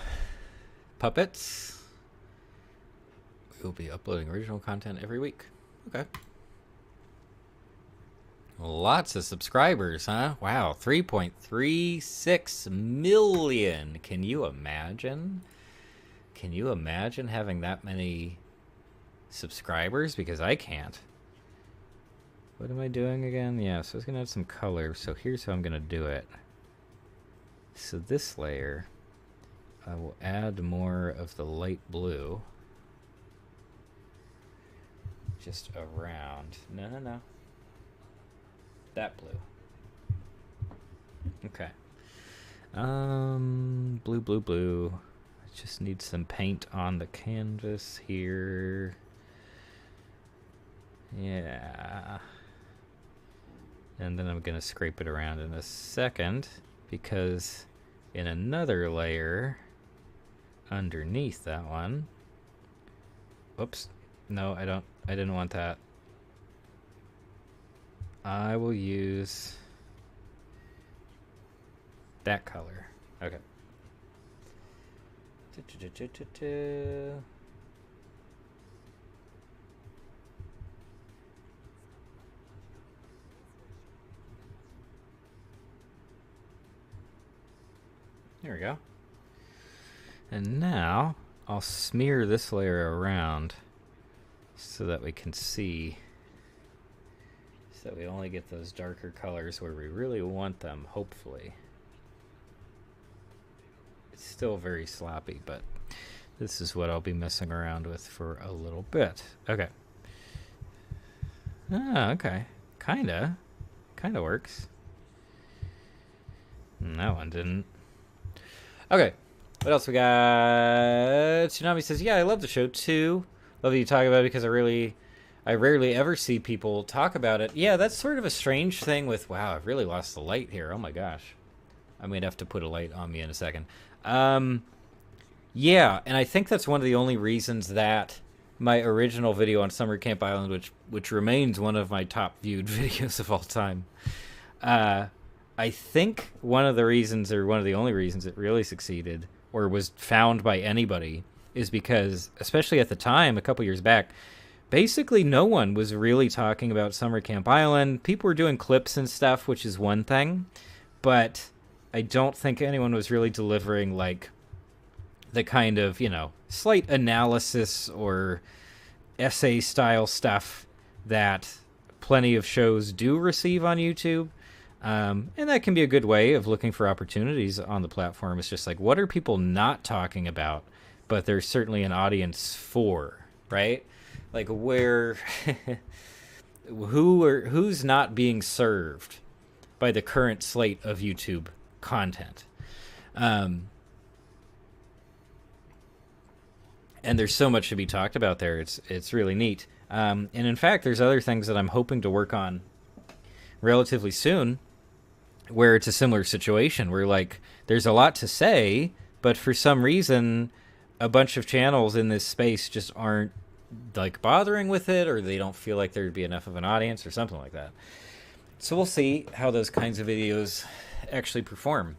Puppets. We'll be uploading original content every week. Okay. Lots of subscribers, huh? Wow, 3.36 million. Can you imagine? Can you imagine having that many subscribers? Because I can't. What am I doing again? Yeah, so I was going to add some color. So here's how I'm going to do it. So this layer, I will add more of the light blue. Just around. No. That blue. Okay. Blue. I just need some paint on the canvas here. Yeah. And then I'm going to scrape it around in a second, because in another layer underneath that one. Oops. No, I didn't want that. I will use that color. Okay. There we go. And now I'll smear this layer around so that we can see, so that we only get those darker colors where we really want them, hopefully. It's still very sloppy, but this is what I'll be messing around with for a little bit. Okay. Ah, okay. Kinda works. And that one didn't. Okay. What else we got? Tsunami says, yeah, I love the show too. Love that you talk about it, because I rarely ever see people talk about it. Yeah, that's sort of a strange thing with, wow, I've really lost the light here. Oh my gosh. I might have to put a light on me in a second. Yeah, and I think that's one of the only reasons that my original video on Summer Camp Island, which remains one of my top viewed videos of all time, I think one of the reasons, or one of the only reasons it really succeeded, or was found by anybody, is because, especially at the time, a couple years back, basically no one was really talking about Summer Camp Island. People were doing clips and stuff, which is one thing, but I don't think anyone was really delivering, like, the kind of, slight analysis or essay-style stuff that plenty of shows do receive on YouTube. And that can be a good way of looking for opportunities on the platform. It's just like, what are people not talking about, but there's certainly an audience for, right? Like, where, who's not being served by the current slate of YouTube content? And there's so much to be talked about there. It's really neat. And in fact, there's other things that I'm hoping to work on relatively soon, where it's a similar situation, where, like, there's a lot to say, but for some reason, a bunch of channels in this space just aren't, like, bothering with it, or they don't feel like there'd be enough of an audience or something like that. So we'll see how those kinds of videos actually perform.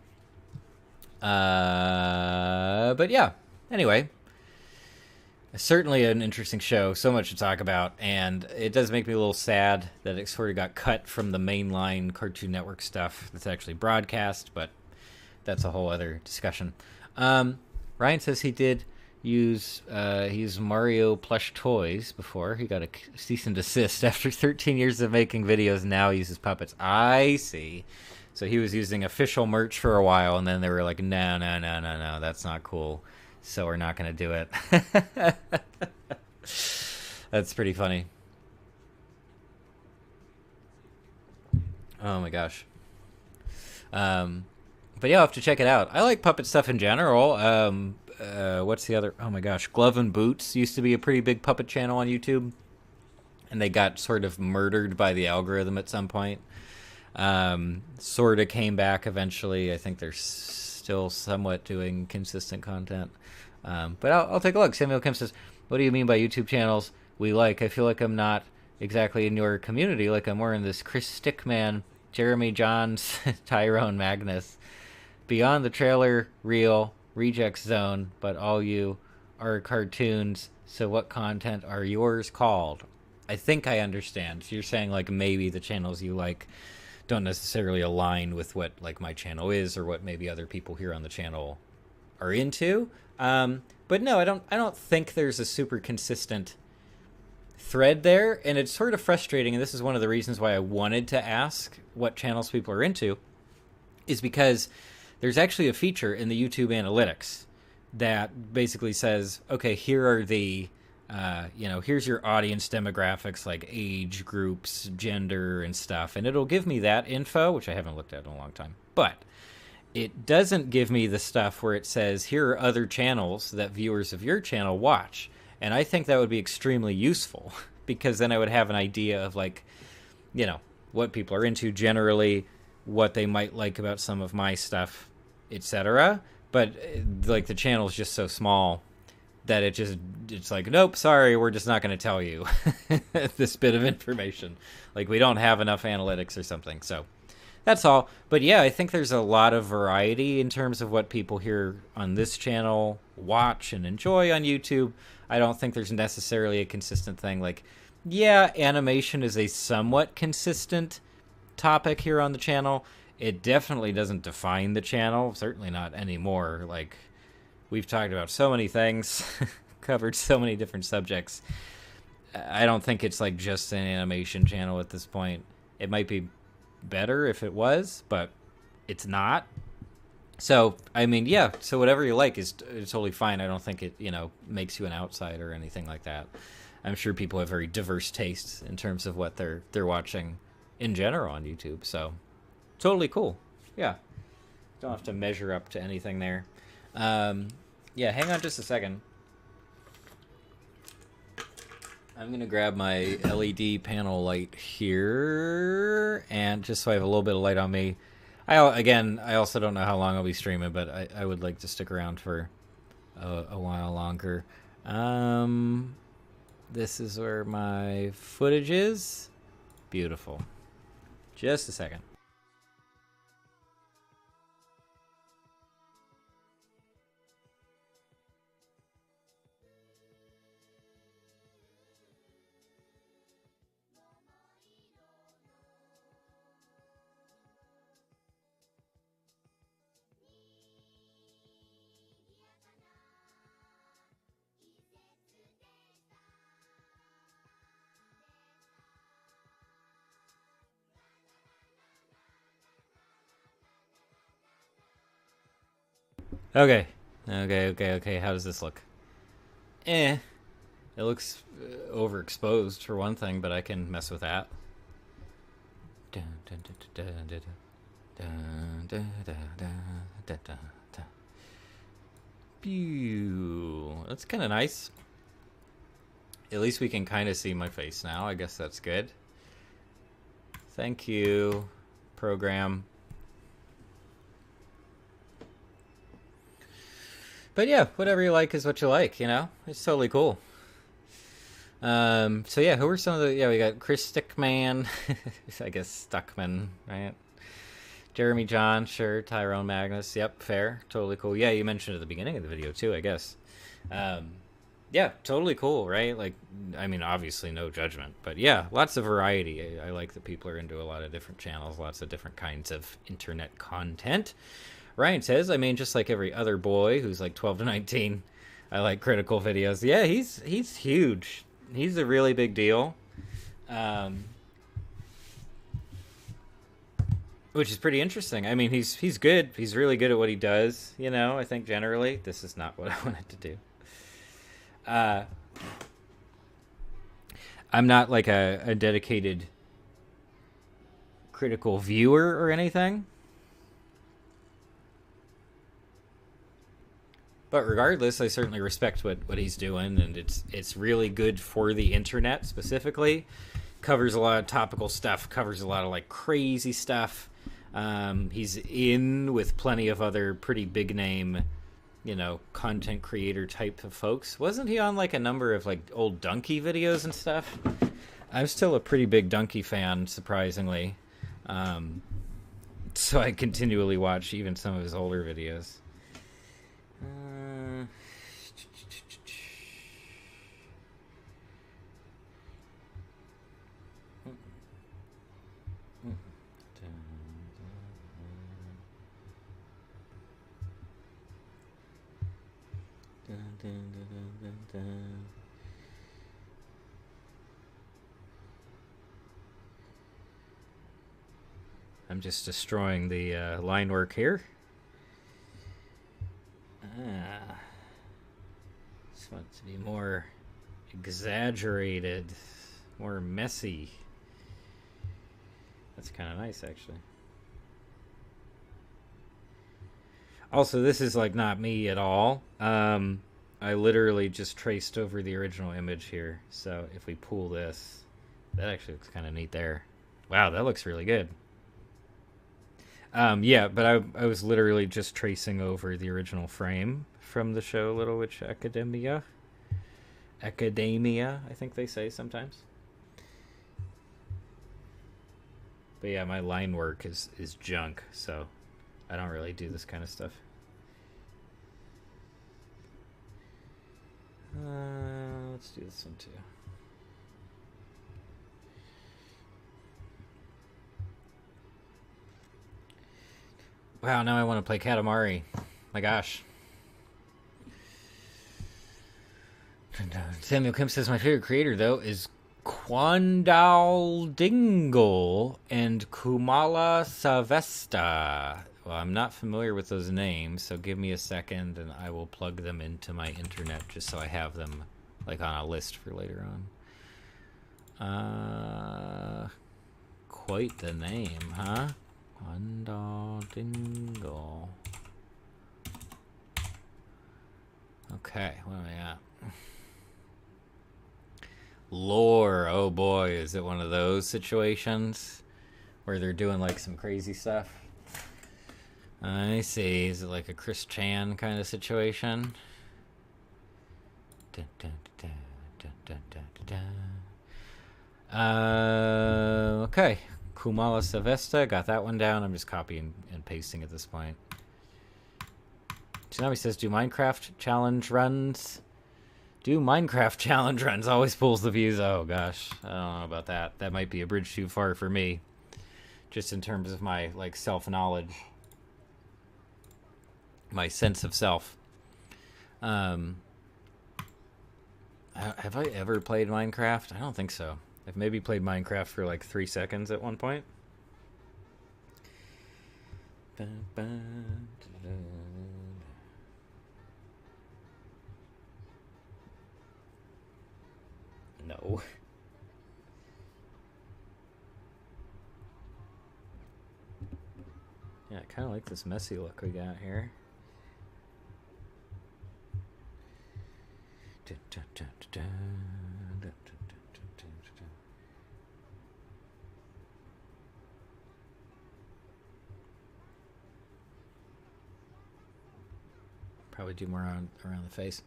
But yeah, anyway, Certainly an interesting show, so much to talk about, and it does make me a little sad that it sort of got cut from the mainline Cartoon Network stuff that's actually broadcast, but that's a whole other discussion. Ryan says he did use he used Mario plush toys before. He got a cease and desist after 13 years of making videos. Now he uses puppets. I see. So he was using official merch for a while, and then they were like, no, no, no, no, no, that's not cool. So we're not going to do it. That's pretty funny. Oh my gosh. But yeah, I'll have to check it out. I like puppet stuff in general. What's the other? Oh my gosh, Glove and Boots used to be a pretty big puppet channel on YouTube, and they got sort of murdered by the algorithm at some point. Sort of came back eventually. I think they're still somewhat doing consistent content. But I'll take a look. Samuel Kim says, what do you mean by YouTube channels we like? I feel like I'm not exactly in your community. Like I'm more in this Chris Stickman, Jeremy Johns, Tyrone Magnus. Beyond the trailer reel, reject zone, but all you are cartoons. So what content are yours called? I think I understand. So you're saying like maybe the channels you like don't necessarily align with what like my channel is or what maybe other people here on the channel are into. But no, I don't think there's a super consistent thread there, and it's sort of frustrating, and this is one of the reasons why I wanted to ask what channels people are into, is because there's actually a feature in the YouTube analytics that basically says, okay, here are the here's your audience demographics, like age groups, gender, and stuff, and it'll give me that info, which I haven't looked at in a long time. But it doesn't give me the stuff where it says, here are other channels that viewers of your channel watch. And I think that would be extremely useful, because then I would have an idea of, like, what people are into generally, what they might like about some of my stuff, etc. But, like, the channel is just so small that it's like, nope, sorry, we're just not going to tell you this bit of information. Like, we don't have enough analytics or something, so that's all. But yeah, I think there's a lot of variety in terms of what people here on this channel watch and enjoy on YouTube. I don't think there's necessarily a consistent thing. Like, yeah, animation is a somewhat consistent topic here on the channel. It definitely doesn't define the channel, certainly not anymore. Like, we've talked about so many things, covered so many different subjects. I don't think it's like just an animation channel at this point. It might be better if it was, but it's not. So I mean, yeah, so whatever you like is totally fine. I don't think it makes you an outsider or anything like that. I'm sure people have very diverse tastes in terms of what they're watching in general on YouTube, so totally cool. Yeah, don't have to measure up to anything there. Yeah, hang on just a second. I'm going to grab my LED panel light here, and just so I have a little bit of light on me. I also don't know how long I'll be streaming, but I would like to stick around for a while longer. This is where my footage is. Beautiful. Just a second. Okay. How does this look? It looks overexposed for one thing, but I can mess with that. That's kind of nice. At least we can kind of see my face now. I guess that's good. Thank you, program. But yeah, whatever you like is what you like, It's totally cool. So yeah, who are some of the... Yeah, we got Chris Stickman. I guess Stuckman, right? Jeremy John, sure. Tyrone Magnus. Yep, fair. Totally cool. Yeah, you mentioned at the beginning of the video, too, I guess. Yeah, totally cool, right? Like, I mean, obviously no judgment, but yeah, lots of variety. I like that people are into a lot of different channels, lots of different kinds of internet content. Ryan says, I mean, just like every other boy who's like 12 to 19, I like critical videos. Yeah, he's huge. He's a really big deal. Which is pretty interesting. I mean, he's good. He's really good at what he does, you know, I think generally. This is not what I wanted to do. I'm not like a dedicated critical viewer or anything. But regardless, I certainly respect what he's doing, and it's really good for the internet specifically. Covers a lot of topical stuff, covers a lot of like crazy stuff. He's in with plenty of other pretty big name, you know, content creator type of folks. Wasn't he on like a number of like old Donkey videos and stuff? I'm still a pretty big Donkey fan, surprisingly. So I continually watch even some of his older videos. I'm just destroying the line work here. Just want it to be more exaggerated, more messy. That's kind of nice, actually. Also, this is like not me at all. I literally just traced over the original image here. So if we pull this, that actually looks kind of neat there. Wow, that looks really good. Yeah, but I was literally just tracing over the original frame from the show Little Witch Academia. Academia, I think they say sometimes. But yeah, my line work is junk, so I don't really do this kind of stuff. Let's do this one too. Wow, now I want to play Katamari. My gosh. Samuel Kim says my favorite creator, though, is Quandaldingle and Kumala Savesta. Well, I'm not familiar with those names, so give me a second and I will plug them into my internet just so I have them like on a list for later on. Quite the name, huh? Quandaldingle. Okay, what am I at? Lore, oh boy, is it one of those situations where they're doing like some crazy stuff? I see. Is it like a Chris Chan kind of situation? Okay. Kumala Savesta, got that one down. I'm just copying and pasting at this point. Tsunami says, do Minecraft challenge runs? Do Minecraft challenge runs always pulls the views? Oh gosh, I don't know about that. That might be a bridge too far for me. Just in terms of my like self-knowledge. My sense of self. Have I ever played Minecraft? I don't think so. I've maybe played Minecraft for like 3 seconds at one point. No. Yeah, I kind of like this messy look we got here. Probably do more around the face.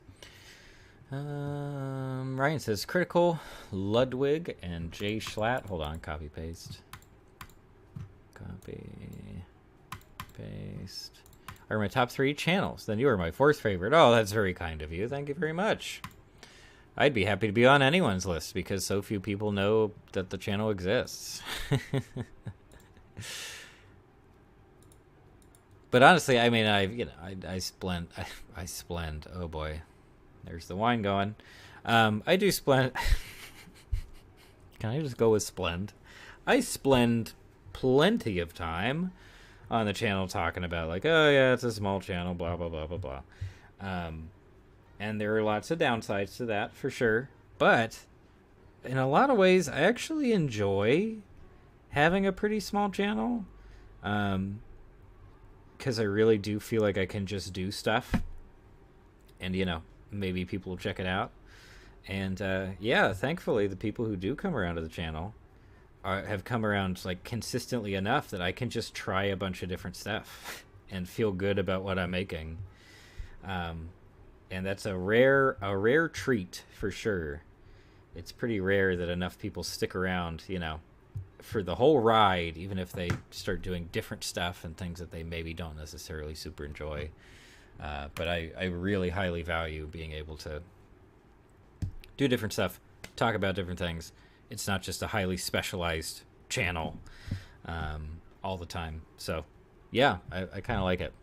Ryan says critical, Ludwig, and Jay Schlatt. Hold on, copy paste. Copy paste. Are my top 3 channels. Then you are my 4th favorite. Oh, that's very kind of you. Thank you very much. I'd be happy to be on anyone's list because so few people know that the channel exists. But honestly, I mean, I splend. Oh boy, there's the wine going. I do splend. Can I just go with splend? I splend plenty of time on the channel talking about like, oh yeah, it's a small channel, blah blah blah blah blah. And there are lots of downsides to that for sure. But in a lot of ways, I actually enjoy having a pretty small channel. Because I really do feel like I can just do stuff, and maybe people will check it out. And yeah, thankfully the people who do come around to the channel have come around like consistently enough that I can just try a bunch of different stuff and feel good about what I'm making. And that's a rare treat for sure. It's pretty rare that enough people stick around, for the whole ride, even if they start doing different stuff and things that they maybe don't necessarily super enjoy. But I really highly value being able to do different stuff, talk about different things. It's not just a highly specialized channel all the time. So yeah, I kind of like it.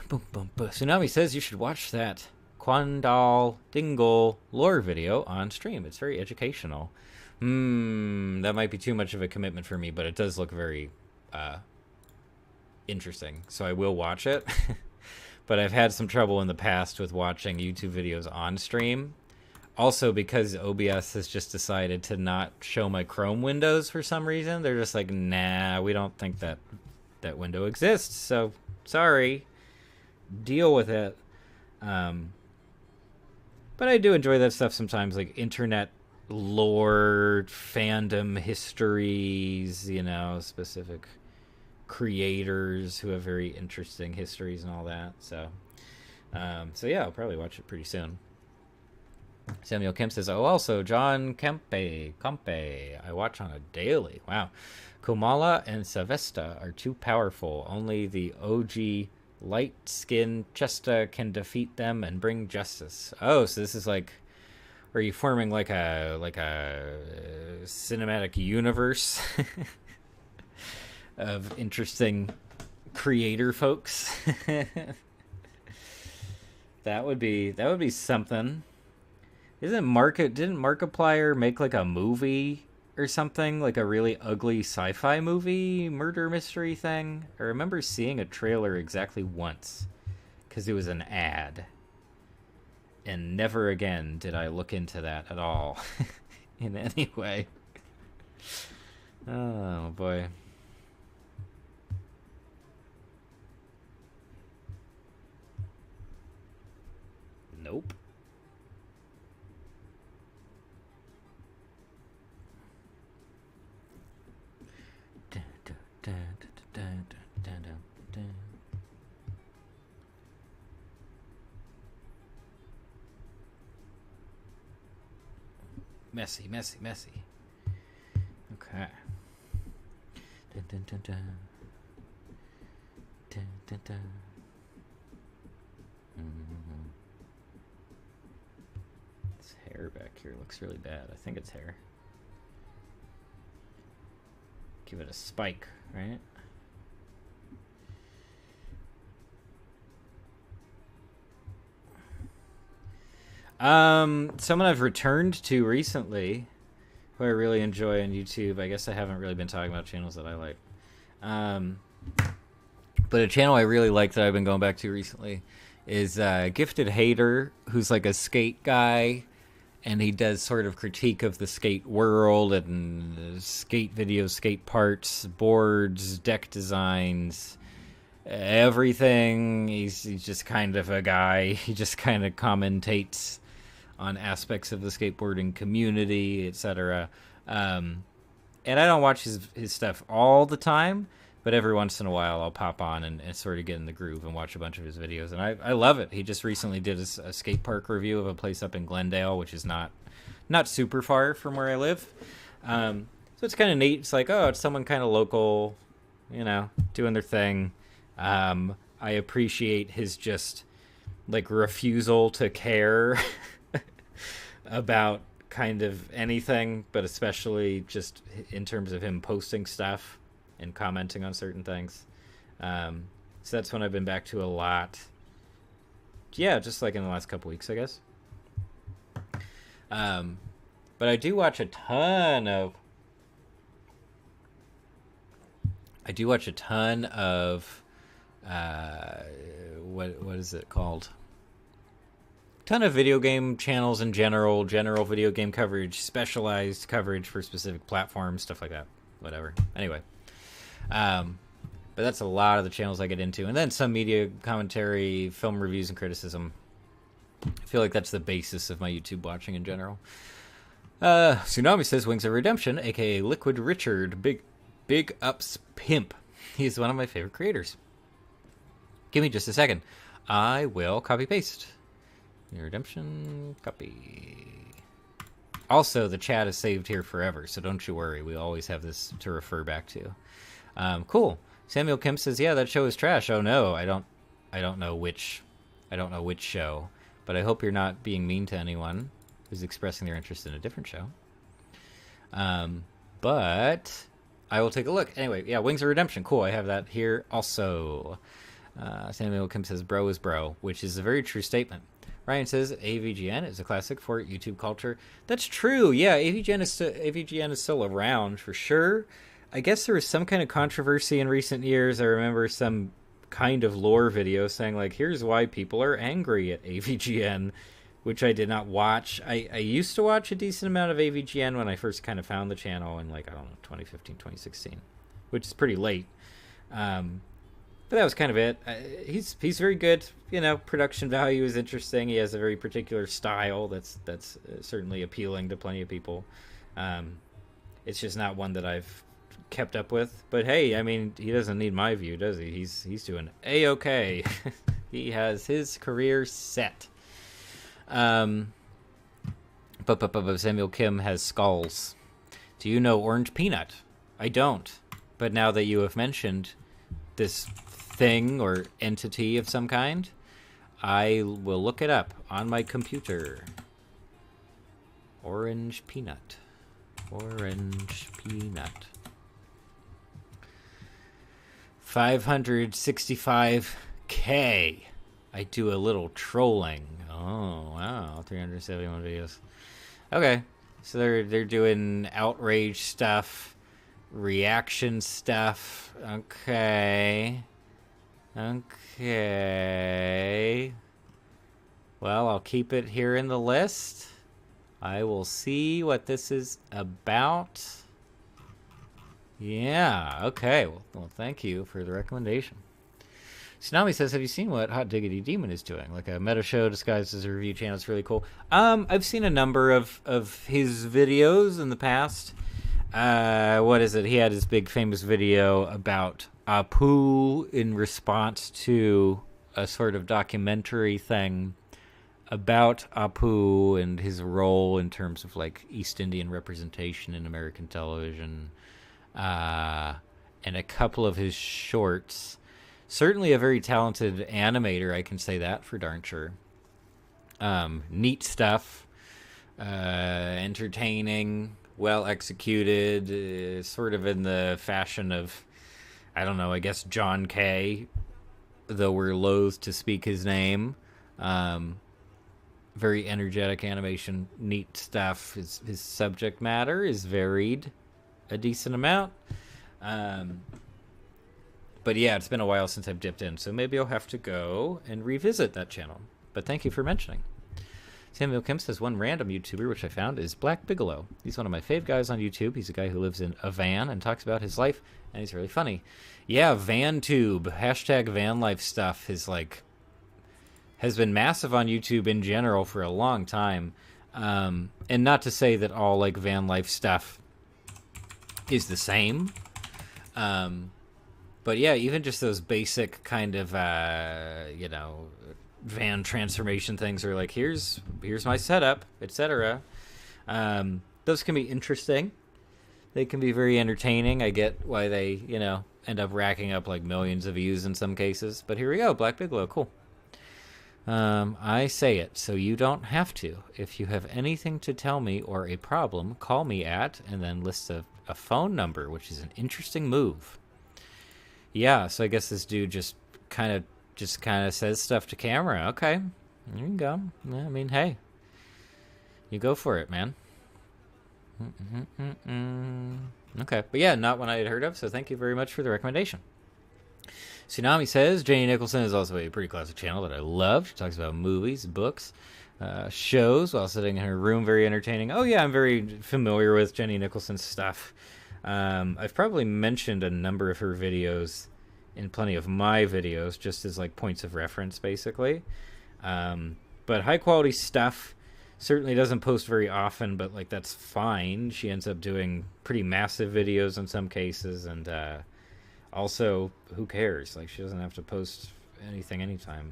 Boom, boom, boom. Tsunami says you should watch that Quandal Dingle lore video on stream. It's very educational. That might be too much of a commitment for me, but it does look very interesting, so I will watch it. But I've had some trouble in the past with watching YouTube videos on stream. Also, because OBS has just decided to not show my Chrome windows for some reason. They're just like, nah, we don't think that window exists, so sorry. Deal with it. But I do enjoy that stuff sometimes, like internet lore, fandom histories, specific creators who have very interesting histories and all that. So yeah, I'll probably watch it pretty soon. Samuel Kemp says, oh, also John Campe, I watch on a daily. Wow. Komala and Savesta are too powerful. Only the OG light-skinned Chesta can defeat them and bring justice. Oh, so this is like, are you forming like a cinematic universe of interesting creator folks? That would be something. Didn't Markiplier make like a movie or something, like a really ugly sci-fi movie murder mystery thing? I remember seeing a trailer exactly once because it was an ad. And never again did I look into that at all in any way. Oh, boy. Nope. Messy. Okay. This hair back here looks really bad. I think it's hair. Give it a spike, right? Someone I've returned to recently, who I really enjoy on YouTube. I guess I haven't really been talking about channels that I like. But a channel I really like that I've been going back to recently is Gifted Hater, who's like a skate guy, and he does sort of critique of the skate world and skate videos, skate parts, boards, deck designs, everything. He's just kind of a guy. He just kind of commentates on aspects of the skateboarding community, etc. And I don't watch his stuff all the time, but every once in a while I'll pop on and sort of get in the groove and watch a bunch of his videos, and I love it. He just recently did a skate park review of a place up in Glendale, which is not super far from where I live. So it's kind of neat. It's like, oh, it's someone kind of local, doing their thing. I appreciate his just like refusal to care about kind of anything, but especially just in terms of him posting stuff and commenting on certain things. So that's one I've been back to a lot. Yeah, just like in the last couple weeks, I guess. But I do watch a ton of. What is it called? Ton of video game channels in general video game coverage, specialized coverage for specific platforms, stuff like that. Whatever. Anyway, but that's a lot of the channels I get into, and then some media commentary, film reviews, and criticism. I feel like that's the basis of my YouTube watching in general. Tsunami says Wings of Redemption, aka Liquid Richard, big ups pimp. He's one of my favorite creators. Give me just a second. I will copy paste. Redemption, copy. Also, the chat is saved here forever, so don't you worry. We always have this to refer back to. Cool. Samuel Kim says, "Yeah, that show is trash." Oh no, I don't know which show, but I hope you're not being mean to anyone who's expressing their interest in a different show. But I will take a look. Anyway, yeah, Wings of Redemption. Cool. I have that here also. Samuel Kim says, "Bro is bro," which is a very true statement. Ryan says AVGN is a classic for YouTube culture. That's true. Yeah, AVGN is still around for sure. I guess there was some kind of controversy in recent years. I remember some kind of lore video saying, like, here's why people are angry at AVGN, which I did not watch. I used to watch a decent amount of AVGN when I first kind of found the channel in, like, I don't know, 2015, 2016, which is pretty late. But that was kind of it. He's very good. You know, production value is interesting. He has a very particular style that's certainly appealing to plenty of people. It's just not one that I've kept up with. But hey, I mean, he doesn't need my view, does he? He's doing A-okay. He has his career set. But Samuel Kim has skulls. Do you know Orange Peanut? I don't. But now that you have mentioned this thing or entity of some kind, I will look it up on my computer. Orange Peanut. Orange Peanut. 565K. I do a little trolling. Oh, wow. 371 videos. Okay. So they're doing outrage stuff, reaction stuff. Okay. Well, I'll keep it here in the list. I will see what this is about. Yeah, okay. Well, thank you for the recommendation. Tsunami says, have you seen what Hot Diggity Demon is doing? Like a meta show disguised as a review channel. It's really cool. I've seen a number of his videos in the past. What is it? He had his big famous video about Apu in response to a sort of documentary thing about Apu and his role in terms of like East Indian representation in American television, and a couple of his shorts. Certainly a very talented animator, I can say that for darn sure. Neat stuff, entertaining, well executed, sort of in the fashion of, I don't know, I guess John Kay, though we're loath to speak his name. Very energetic animation, neat stuff. His subject matter is varied a decent amount. But yeah, it's been a while since I've dipped in, so maybe I'll have to go and revisit that channel. But thank you for mentioning. Samuel Kim says, one random YouTuber which I found is Black Bigelow. He's one of my fave guys on YouTube. He's a guy who lives in a van and talks about his life, and he's really funny. Yeah, VanTube, hashtag van life stuff is like, has been massive on YouTube in general for a long time. And not to say that all like van life stuff is the same. But yeah, even just those basic kind of, van transformation thends are like, here's my setup, etc. Those can be interesting. They can be very entertaining. I get why they, end up racking up like millions of views in some cases. But here we go, Black Bigelow, cool. I say it so you don't have to. If you have anything to tell me or a problem, call me at, and then lists a phone number, which is an interesting move. Yeah, so I guess this dude just kind of says stuff to camera. Okay, there you go. I mean, hey, you go for it, man. Okay, but yeah, not one I had heard of, so thank you very much for the recommendation. Tsunami says, Janie Nicholson is also a pretty classic channel that I love. She talks about movies, books, shows while sitting in her room. Very entertaining. Oh yeah, I'm very familiar with Jenny Nicholson's stuff. I've probably mentioned a number of her videos in plenty of my videos, just as like points of reference, basically. But high quality stuff. Certainly doesn't post very often, but like that's fine. She ends up doing pretty massive videos in some cases, and also, who cares? Like, she doesn't have to post anything anytime.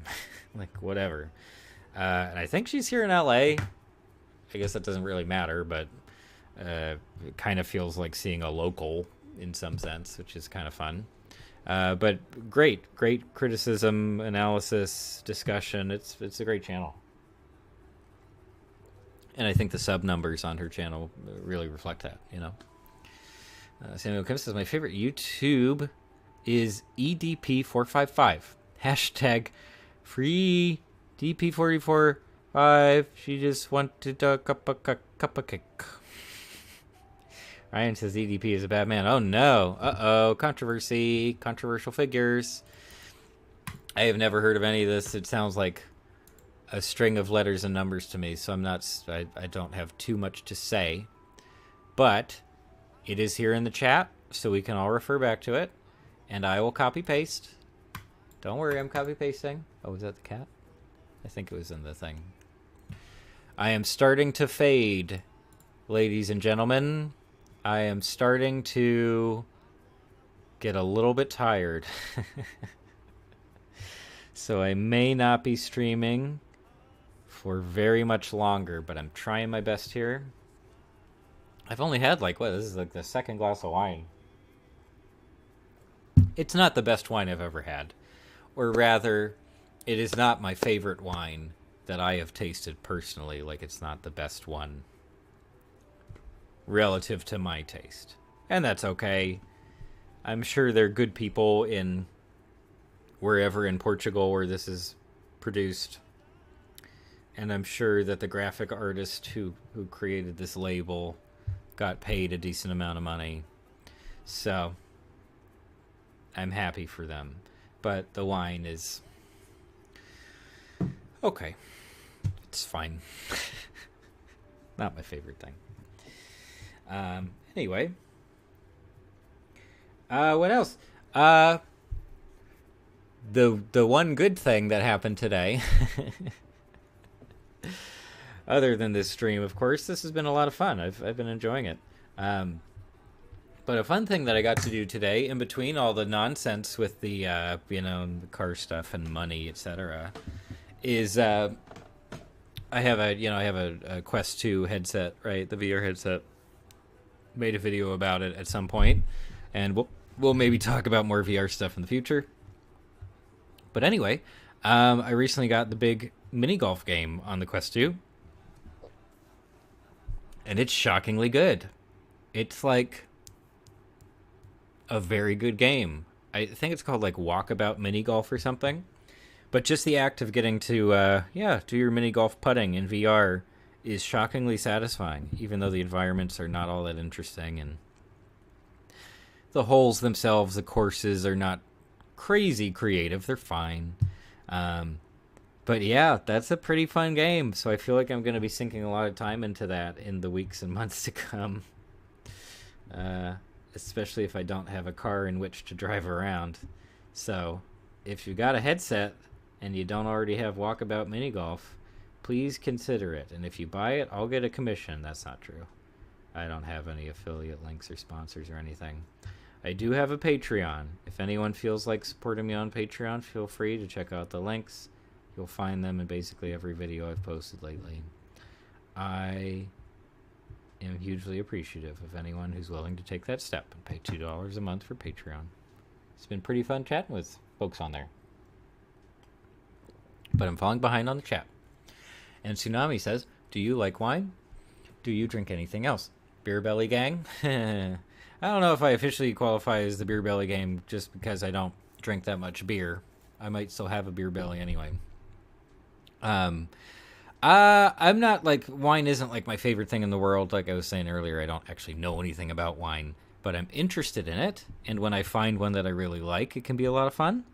Like, whatever. And I think she's here in LA. I guess that doesn't really matter, but it kind of feels like seeing a local in some sense, which is kind of fun. But great criticism, analysis, discussion. It's a great channel. And I think the sub numbers on her channel really reflect that, you know. Samuel Kim says, my favorite YouTube is EDP455. Hashtag free DP445. She just wanted a cup of cake. Ryan says EDP is a bad man. Oh no. Uh-oh. Controversy. Controversial figures. I have never heard of any of this. It sounds like a string of letters and numbers to me, so I don't have too much to say. But it is here in the chat, so we can all refer back to it. And I will copy paste. Don't worry, I'm copy pasting. Oh, was that the cat? I think it was in the thing. I am starting to fade, ladies and gentlemen. I am starting to get a little bit tired. So I may not be streaming for very much longer, but I'm trying my best here. I've only had like, what, this is like the second glass of wine. It's not the best wine I've ever had. Or rather, it is not my favorite wine that I have tasted personally. Like, it's not the best one relative to my taste. And that's okay. I'm sure they're good people in wherever in Portugal where this is produced. And I'm sure that the graphic artist who created this label got paid a decent amount of money. So I'm happy for them. But the wine is okay. It's fine. Not my favorite thing. Anyway. What else? The one good thing that happened today, other than this stream, of course, this has been a lot of fun. I've been enjoying it. But a fun thing that I got to do today, in between all the nonsense with the the car stuff and money, etc., is I have a Quest 2 headset, right? The VR headset. Made a video about it at some point, and we'll maybe talk about more VR stuff in the future. But anyway, I recently got the big mini golf game on the Quest 2, and it's shockingly good. It's like a very good game. I think it's called like Walkabout Mini Golf or something. But just the act of getting to do your mini golf putting in VR is shockingly satisfying, even though the environments are not all that interesting, and the holes themselves, the courses, are not crazy creative. They're fine. But yeah, that's a pretty fun game, so I feel like I'm going to be sinking a lot of time into that in the weeks and months to come. Especially if I don't have a car in which to drive around. So if you got a headset and you don't already have Walkabout Mini Golf, please consider it. And if you buy it, I'll get a commission. That's not true. I don't have any affiliate links or sponsors or anything. I do have a Patreon. If anyone feels like supporting me on Patreon, feel free to check out the links. You'll find them in basically every video I've posted lately. I am hugely appreciative of anyone who's willing to take that step and pay $2 a month for Patreon. It's been pretty fun chatting with folks on there. but I'm falling behind on the chat. And Tsunami says, do you like wine? Do you drink anything else? Beer belly gang? I don't know if I officially qualify as the beer belly gang just because I don't drink that much beer. I might still have a beer belly anyway. I'm not like, wine isn't like my favorite thing in the world. Like I was saying earlier, I don't actually know anything about wine, but I'm interested in it. And when I find one that I really like, it can be a lot of fun.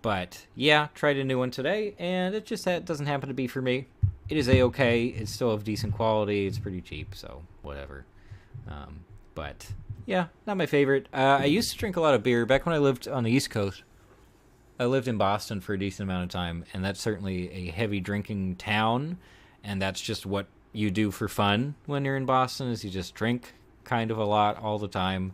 But yeah, tried a new one today, and it just doesn't happen to be for me. It is a-okay. It's still of decent quality. It's pretty cheap, so whatever. But yeah, not my favorite. I used to drink a lot of beer back when I lived on the East Coast. I lived in Boston for a decent amount of time, and that's certainly a heavy drinking town, and that's just what you do for fun when you're in Boston, is you just drink kind of a lot all the time,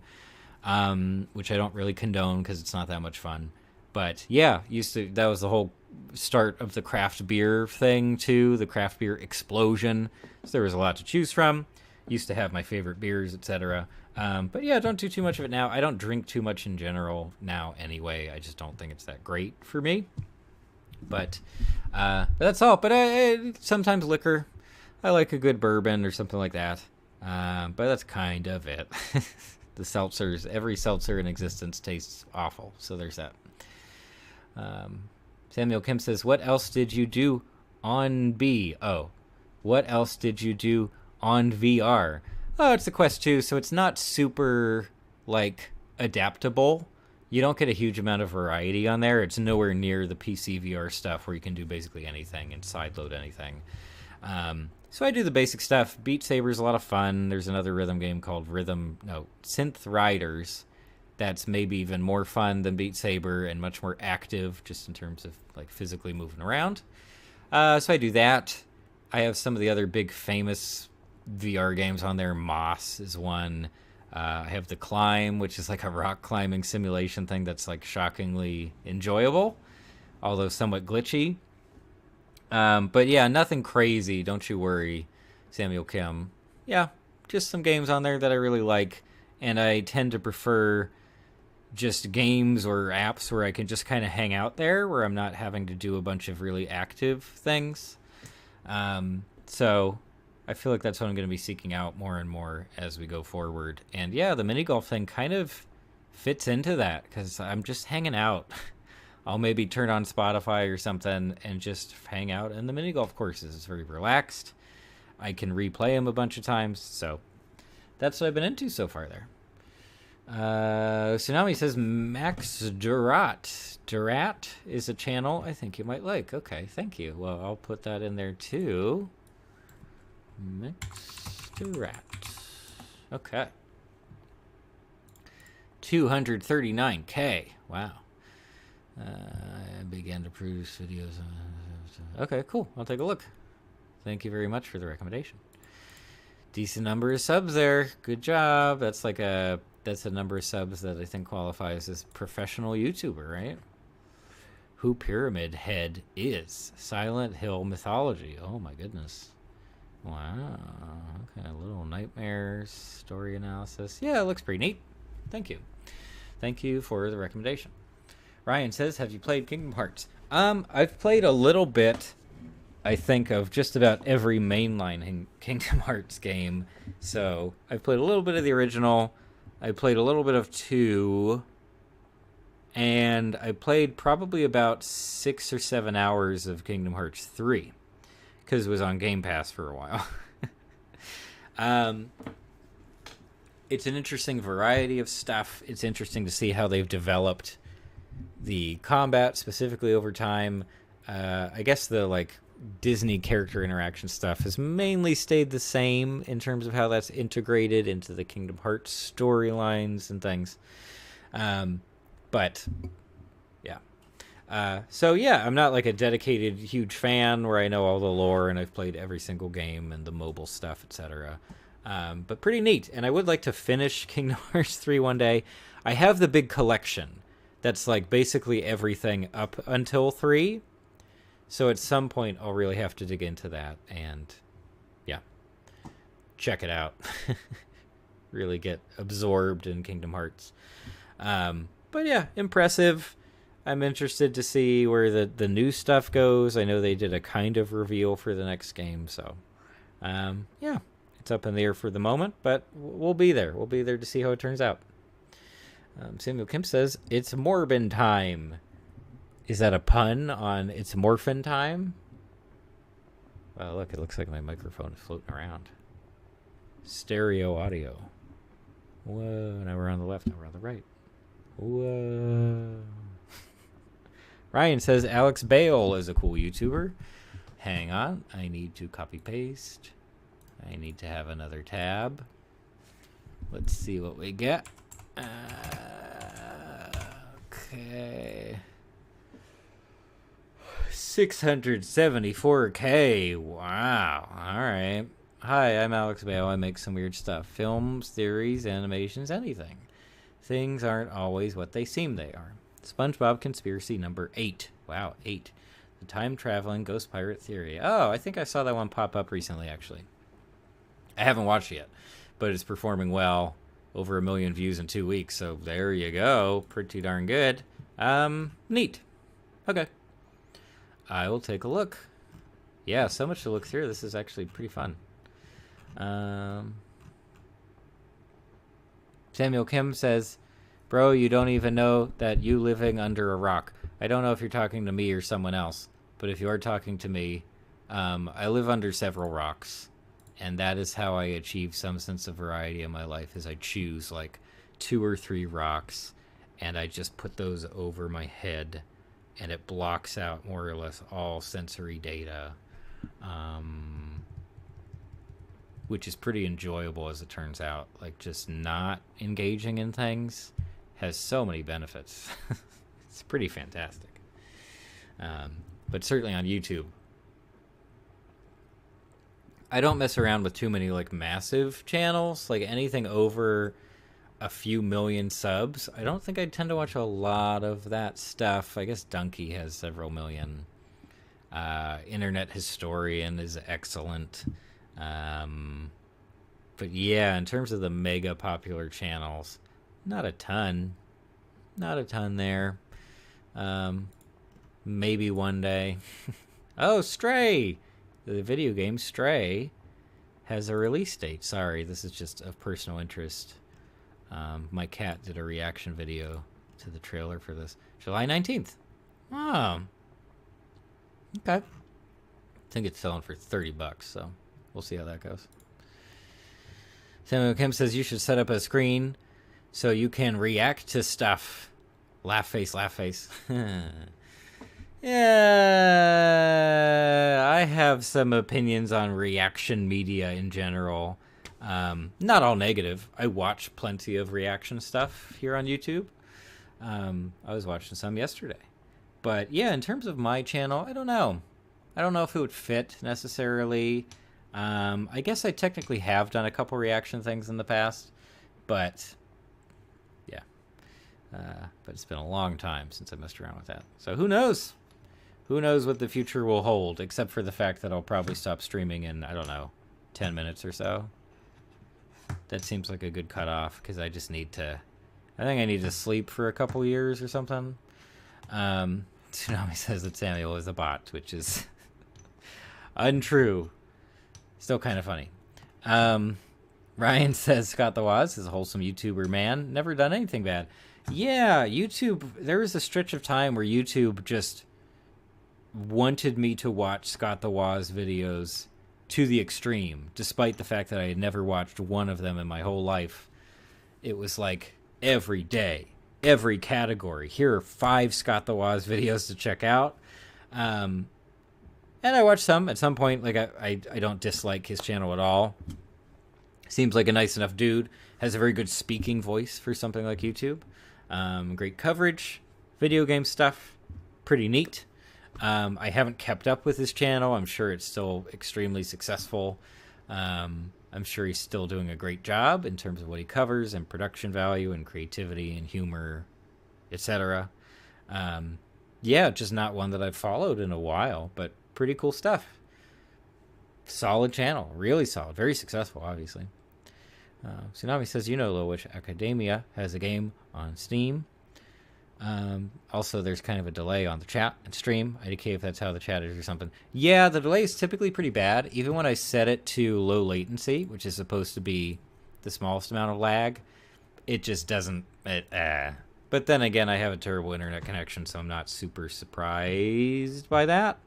which I don't really condone because it's not that much fun. But yeah, that was the whole start of the craft beer thing too, the craft beer explosion. So there was a lot to choose from. Used to have my favorite beers, etc. But yeah, don't do too much of it now. I don't drink too much in general now anyway. I just don't think it's that great for me. But that's all. But I sometimes liquor. I like a good bourbon or something like that. But that's kind of it. The seltzers, every seltzer in existence tastes awful. So there's that. Samuel Kim says, what else did you do on B? Oh, what else did you do on VR? Oh, it's the Quest 2, so it's not super, like, adaptable. You don't get a huge amount of variety on there. It's nowhere near the PC VR stuff where you can do basically anything and sideload anything. So I do the basic stuff. Beat Saber's a lot of fun. There's another rhythm game called Synth Riders. That's maybe even more fun than Beat Saber and much more active just in terms of like physically moving around. So I do that. I have some of the other big famous VR games on there. Moss is one. I have The Climb, which is like a rock climbing simulation thing that's like shockingly enjoyable, although somewhat glitchy. But yeah, nothing crazy. Don't you worry, Samuel Kim. Yeah, just some games on there that I really like. And I tend to prefer just games or apps where I can just kind of hang out there, where I'm not having to do a bunch of really active things. So I feel like that's what I'm going to be seeking out more and more as we go forward. And yeah, the mini golf thing kind of fits into that because I'm just hanging out. I'll maybe turn on Spotify or something and just hang out in the mini golf courses. It's very relaxed. I can replay them a bunch of times. So that's what I've been into so far there. Tsunami says Max Durat. Durat is a channel I think you might like. Okay, thank you. Well, I'll put that in there too. Max Durat. Okay. 239K. Wow. I began to produce videos. Okay, cool. I'll take a look. Thank you very much for the recommendation. Decent number of subs there. Good job. That's a number of subs that I think qualifies as professional YouTuber, right? Who Pyramid Head is Silent Hill mythology. Oh my goodness. Wow. Okay, Little Nightmares, story analysis. Yeah, it looks pretty neat. Thank you. Thank you for the recommendation. Ryan says, have you played Kingdom Hearts? I've played a little bit, I think, of just about every mainline Kingdom Hearts game. So I've played a little bit of the original. I played a little bit of 2. And I played probably about 6 or 7 hours of Kingdom Hearts 3. Because it was on Game Pass for a while. It's an interesting variety of stuff. It's interesting to see how they've developed the combat specifically over time. I guess the Disney character interaction stuff has mainly stayed the same in terms of how that's integrated into the Kingdom Hearts storylines and things. But yeah. So yeah, I'm not like a dedicated huge fan where I know all the lore and I've played every single game and the mobile stuff, etc. But pretty neat. And I would like to finish Kingdom Hearts 3 one day. I have the big collection that's like basically everything up until 3. So at some point I'll really have to dig into that and yeah, check it out. Really get absorbed in Kingdom Hearts. But yeah, impressive. I'm interested to see where the new stuff goes. I know they did a kind of reveal for the next game, so yeah, it's up in the air for the moment, but we'll be there. We'll be there to see how it turns out. Samuel Kim says, it's Morbin time. Is that a pun on it's Morphin time? Well, look, it looks like my microphone is floating around. Stereo audio. Whoa, now we're on the left, now we're on the right. Whoa. Ryan says Alex Bale is a cool YouTuber. Hang on, I need to copy paste. I need to have another tab. Let's see what we get. Okay. 674K. Wow. All right. Hi, I'm Alex Bale. I make some weird stuff. Films, theories, animations, anything. Things aren't always what they seem they are. SpongeBob Conspiracy number 8. Wow, 8. The time-traveling ghost pirate theory. Oh, I think I saw that one pop up recently, actually. I haven't watched it yet, but it's performing well. Over 1 million views in 2 weeks, so there you go. Pretty darn good. Neat. Okay. I will take a look. Yeah, so much to look through. This is actually pretty fun. Samuel Kim says, bro, you don't even know that you living under a rock. I don't know if you're talking to me or someone else, but if you are talking to me, I live under several rocks. And that is how I achieve some sense of variety in my life, is I choose like 2 or 3 rocks and I just put those over my head and it blocks out more or less all sensory data, which is pretty enjoyable as it turns out. Like just not engaging in things has so many benefits. It's pretty fantastic. But certainly on YouTube, I don't mess around with too many like massive channels, like anything over a few million subs. I don't think I tend to watch a lot of that stuff. I guess Donkey has several million. Internet Historian is excellent. But yeah, in terms of the mega popular channels, not a ton. Not a ton there. Maybe one day. Oh, Stray! The video game Stray has a release date. Sorry, this is just of personal interest. My cat did a reaction video to the trailer for this. July 19th. Oh. Okay. I think it's selling for $30, so we'll see how that goes. Samuel Kim says you should set up a screen so you can react to stuff. Laugh face, laugh face. Yeah, I have some opinions on reaction media in general. Not all negative. I watch plenty of reaction stuff here on YouTube. I was watching some yesterday. But yeah, in terms of my channel, I don't know. I don't know if it would fit necessarily. I guess I technically have done a couple reaction things in the past. But yeah. But it's been a long time since I messed around with that. So who knows? Who knows what the future will hold, except for the fact that I'll probably stop streaming in, I don't know, 10 minutes or so. That seems like a good cutoff, because I just need to... I think I need to sleep for a couple years or something. Tsunami says that Samuel is a bot, which is untrue. Still kind of funny. Ryan says Scott the Woz is a wholesome YouTuber man. Never done anything bad. Yeah, YouTube... There was a stretch of time where YouTube just wanted me to watch Scott the Woz videos to the extreme, despite the fact that I had never watched one of them in my whole life. It was like every day, every category. Here are 5 Scott the Woz videos to check out. And I watched some at some point. Like I don't dislike his channel at all. Seems like a nice enough dude. Has a very good speaking voice for something like YouTube. Great coverage, video game stuff, pretty neat. I haven't kept up with his channel. I'm sure it's still extremely successful. I'm sure he's still doing a great job in terms of what he covers and production value and creativity and humor, etc. Yeah, just not one that I've followed in a while, but pretty cool stuff. Solid channel, really solid, very successful, obviously. Tsunami says, you know, Low Witch Academia has a game on Steam. Also, there's kind of a delay on the chat and stream. IDK, if that's how the chat is or something. Yeah, the delay is typically pretty bad. Even when I set it to low latency, which is supposed to be the smallest amount of lag, it just doesn't. But then again, I have a terrible internet connection, so I'm not super surprised by that.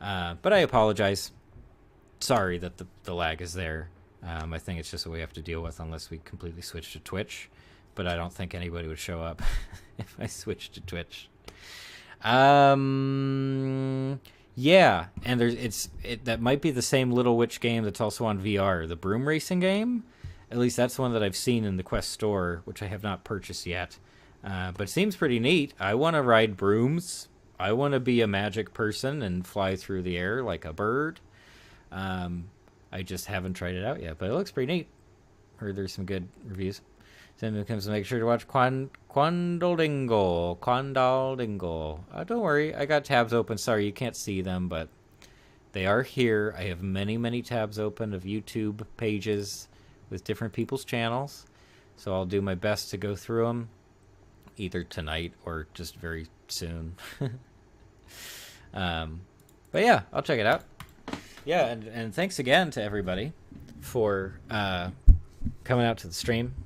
But I apologize. Sorry that the lag is there. I think it's just what we have to deal with unless we completely switch to Twitch. But I don't think anybody would show up if I switched to Twitch. Yeah, and that might be the same Little Witch game that's also on VR, the broom racing game. At least that's one that I've seen in the Quest store, which I have not purchased yet. But it seems pretty neat. I want to ride brooms. I want to be a magic person and fly through the air like a bird. I just haven't tried it out yet, but it looks pretty neat. Heard there's some good reviews. Then comes to make sure to watch Quandle Dingle. Don't worry, I got tabs open. Sorry, you can't see them, but they are here. I have many, many tabs open of YouTube pages with different people's channels. So I'll do my best to go through them either tonight or just very soon. But yeah, I'll check it out. Yeah, and thanks again to everybody for coming out to the stream.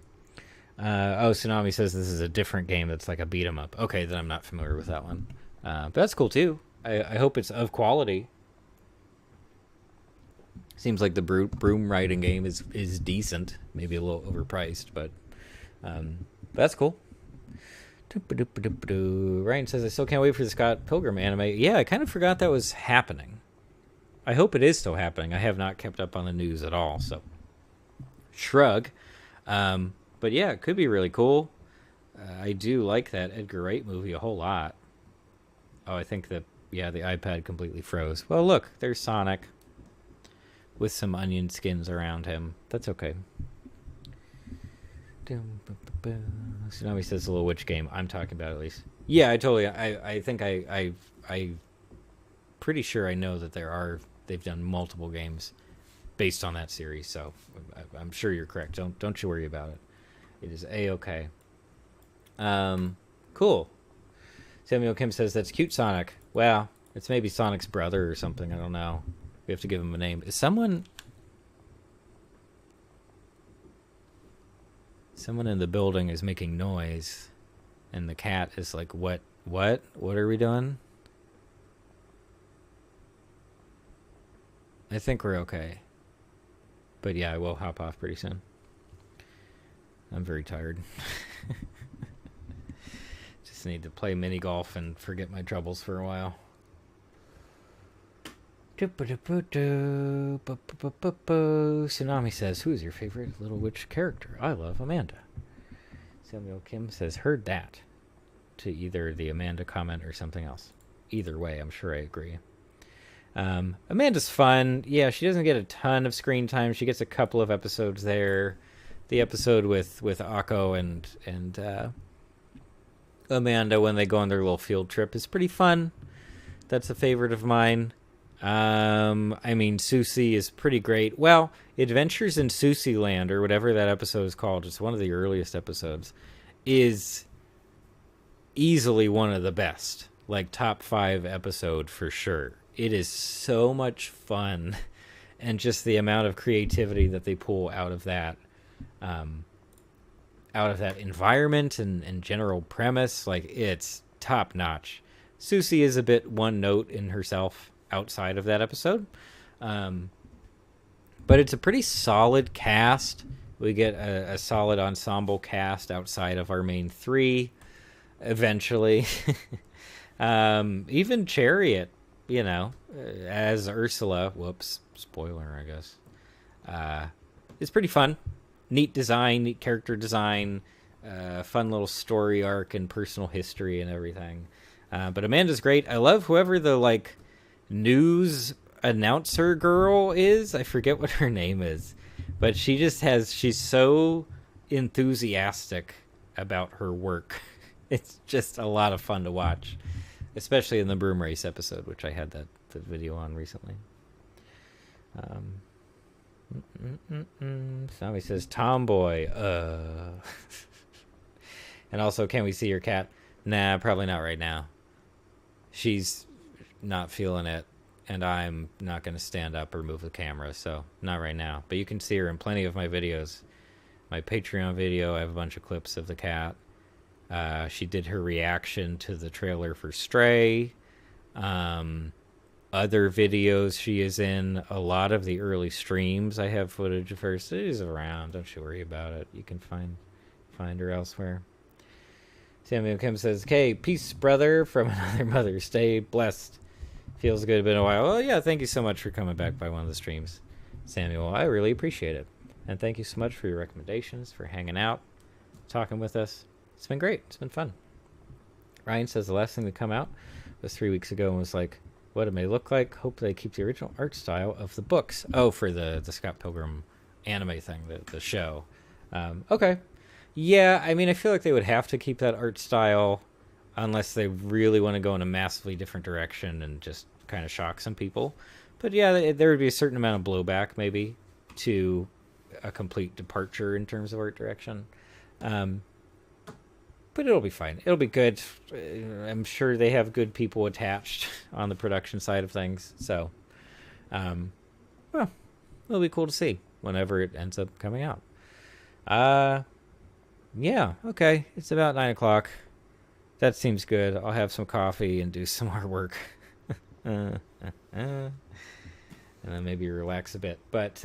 Tsunami says this is a different game that's like a beat 'em up. Okay, then I'm not familiar with that one. But that's cool too. I hope it's of quality. Seems like the broom riding game is decent. Maybe a little overpriced, but that's cool. Ryan says, I still can't wait for the Scott Pilgrim anime. Yeah, I kind of forgot that was happening. I hope it is still happening. I have not kept up on the news at all, so shrug. But yeah, it could be really cool. I do like that Edgar Wright movie a whole lot. Oh, I think that, yeah, the iPad completely froze. Well, look, there's Sonic with some onion skins around him. That's okay. Tsunami says the Little Witch game I'm talking about, at least. Yeah, I think I pretty sure I know that they've done multiple games based on that series, so I'm sure you're correct. Don't you worry about it. It is A-okay. Cool. Samuel Kim says that's cute Sonic. Well, it's maybe Sonic's brother or something. I don't know. We have to give him a name. Is someone in the building is making noise, and the cat is like, what are we doing? I think we're okay. But yeah, I will hop off pretty soon. I'm very tired. Just need to play mini golf and forget my troubles for a while. Tsunami says, who's your favorite Little Witch character? I love Amanda. Samuel Kim says, heard that. To either the Amanda comment or something else. Either way, I'm sure I agree. Amanda's fun. Yeah, she doesn't get a ton of screen time. She gets a couple of episodes there. The episode with Akko and Amanda when they go on their little field trip is pretty fun. That's a favorite of mine. I mean, Susie is pretty great. Well, Adventures in Susie Land, or whatever that episode is called, it's one of the earliest episodes, is easily one of the best. Like, top 5 episode for sure. It is so much fun. And just the amount of creativity that they pull out of that environment and general premise, like, it's top notch. Susie is a bit one note in herself outside of that episode, but it's a pretty solid cast. We get a solid ensemble cast outside of our main 3 eventually. Even Chariot, as Ursula, whoops, spoiler, I guess, it's pretty fun. Neat design, neat character design, fun little story arc and personal history and everything. But Amanda's great. I love whoever the news announcer girl is. I forget what her name is, but she's so enthusiastic about her work. It's just a lot of fun to watch, especially in the broom race episode, which I had the video on recently. Somebody says tomboy. And also, can we see your cat? Nah, probably not right now. She's not feeling it, and I'm not going to stand up or move the camera, so not right now. But you can see her in plenty of my videos. My Patreon video, I have a bunch of clips of the cat. She did her reaction to the trailer for Stray. Other videos she is in, a lot of the early streams, I have footage of her. She's around. Don't you worry about it. You can find her elsewhere. Samuel Kim says, "Okay, peace, brother, from another mother. Stay blessed. Feels good. Been a while." Oh, yeah, thank you so much for coming back by one of the streams, Samuel. I really appreciate it. And thank you so much for your recommendations, for hanging out, talking with us. It's been great. It's been fun. Ryan says the last thing to come out was 3 weeks ago and was like, what it may look like. Hope they keep the original art style of the books. Oh, for the Scott Pilgrim anime thing, the show. Okay. Yeah, I mean, I feel like they would have to keep that art style unless they really want to go in a massively different direction and just kind of shock some people. But yeah, there would be a certain amount of blowback maybe to a complete departure in terms of art direction. But it'll be fine. It'll be good. I'm sure they have good people attached on the production side of things. So, well, it'll be cool to see whenever it ends up coming out. Yeah, okay. It's about 9 o'clock. That seems good. I'll have some coffee and do some more work. And then maybe relax a bit. But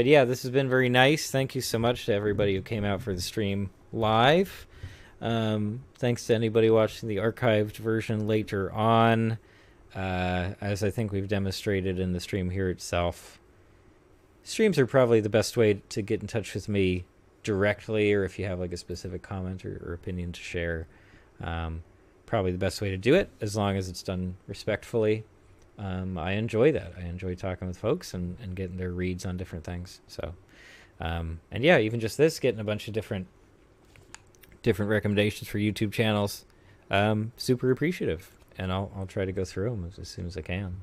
yeah, this has been very nice. Thank you so much to everybody who came out for the stream live. Thanks to anybody watching the archived version later on. As I think we've demonstrated in the stream here itself, streams are probably the best way to get in touch with me directly, or if you have like a specific comment or opinion to share. Probably the best way to do it, as long as it's done respectfully. I enjoy that. I enjoy talking with folks and getting their reads on different things. So, and yeah, even just this, getting a bunch of different recommendations for YouTube channels. Super appreciative, and I'll try to go through them as soon as I can.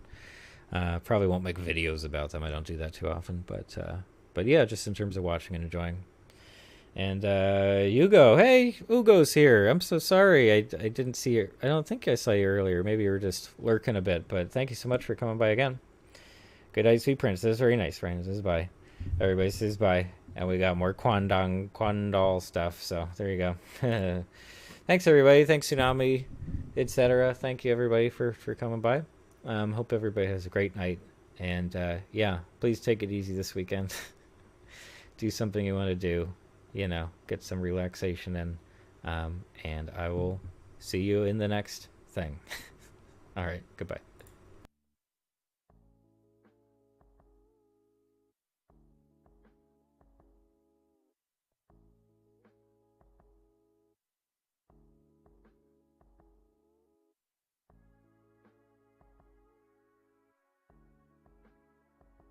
Probably won't make videos about them. I don't do that too often, but yeah, just in terms of watching and enjoying. And Hugo, hey, Hugo's here. I'm so sorry I didn't see you. I don't think I saw you earlier. Maybe you were just lurking a bit, but thank you so much for coming by again. Good night, sweet prince. That's very nice. Ryan says bye. Everybody says bye. And we got more Quandal stuff, so there you go. Thanks, everybody. Thanks, Tsunami, etc. Thank you, everybody, for coming by. Hope everybody has a great night. And, yeah, please take it easy this weekend. Do something you want to do. You know, get some relaxation in. And I will see you in the next thing. All right, goodbye.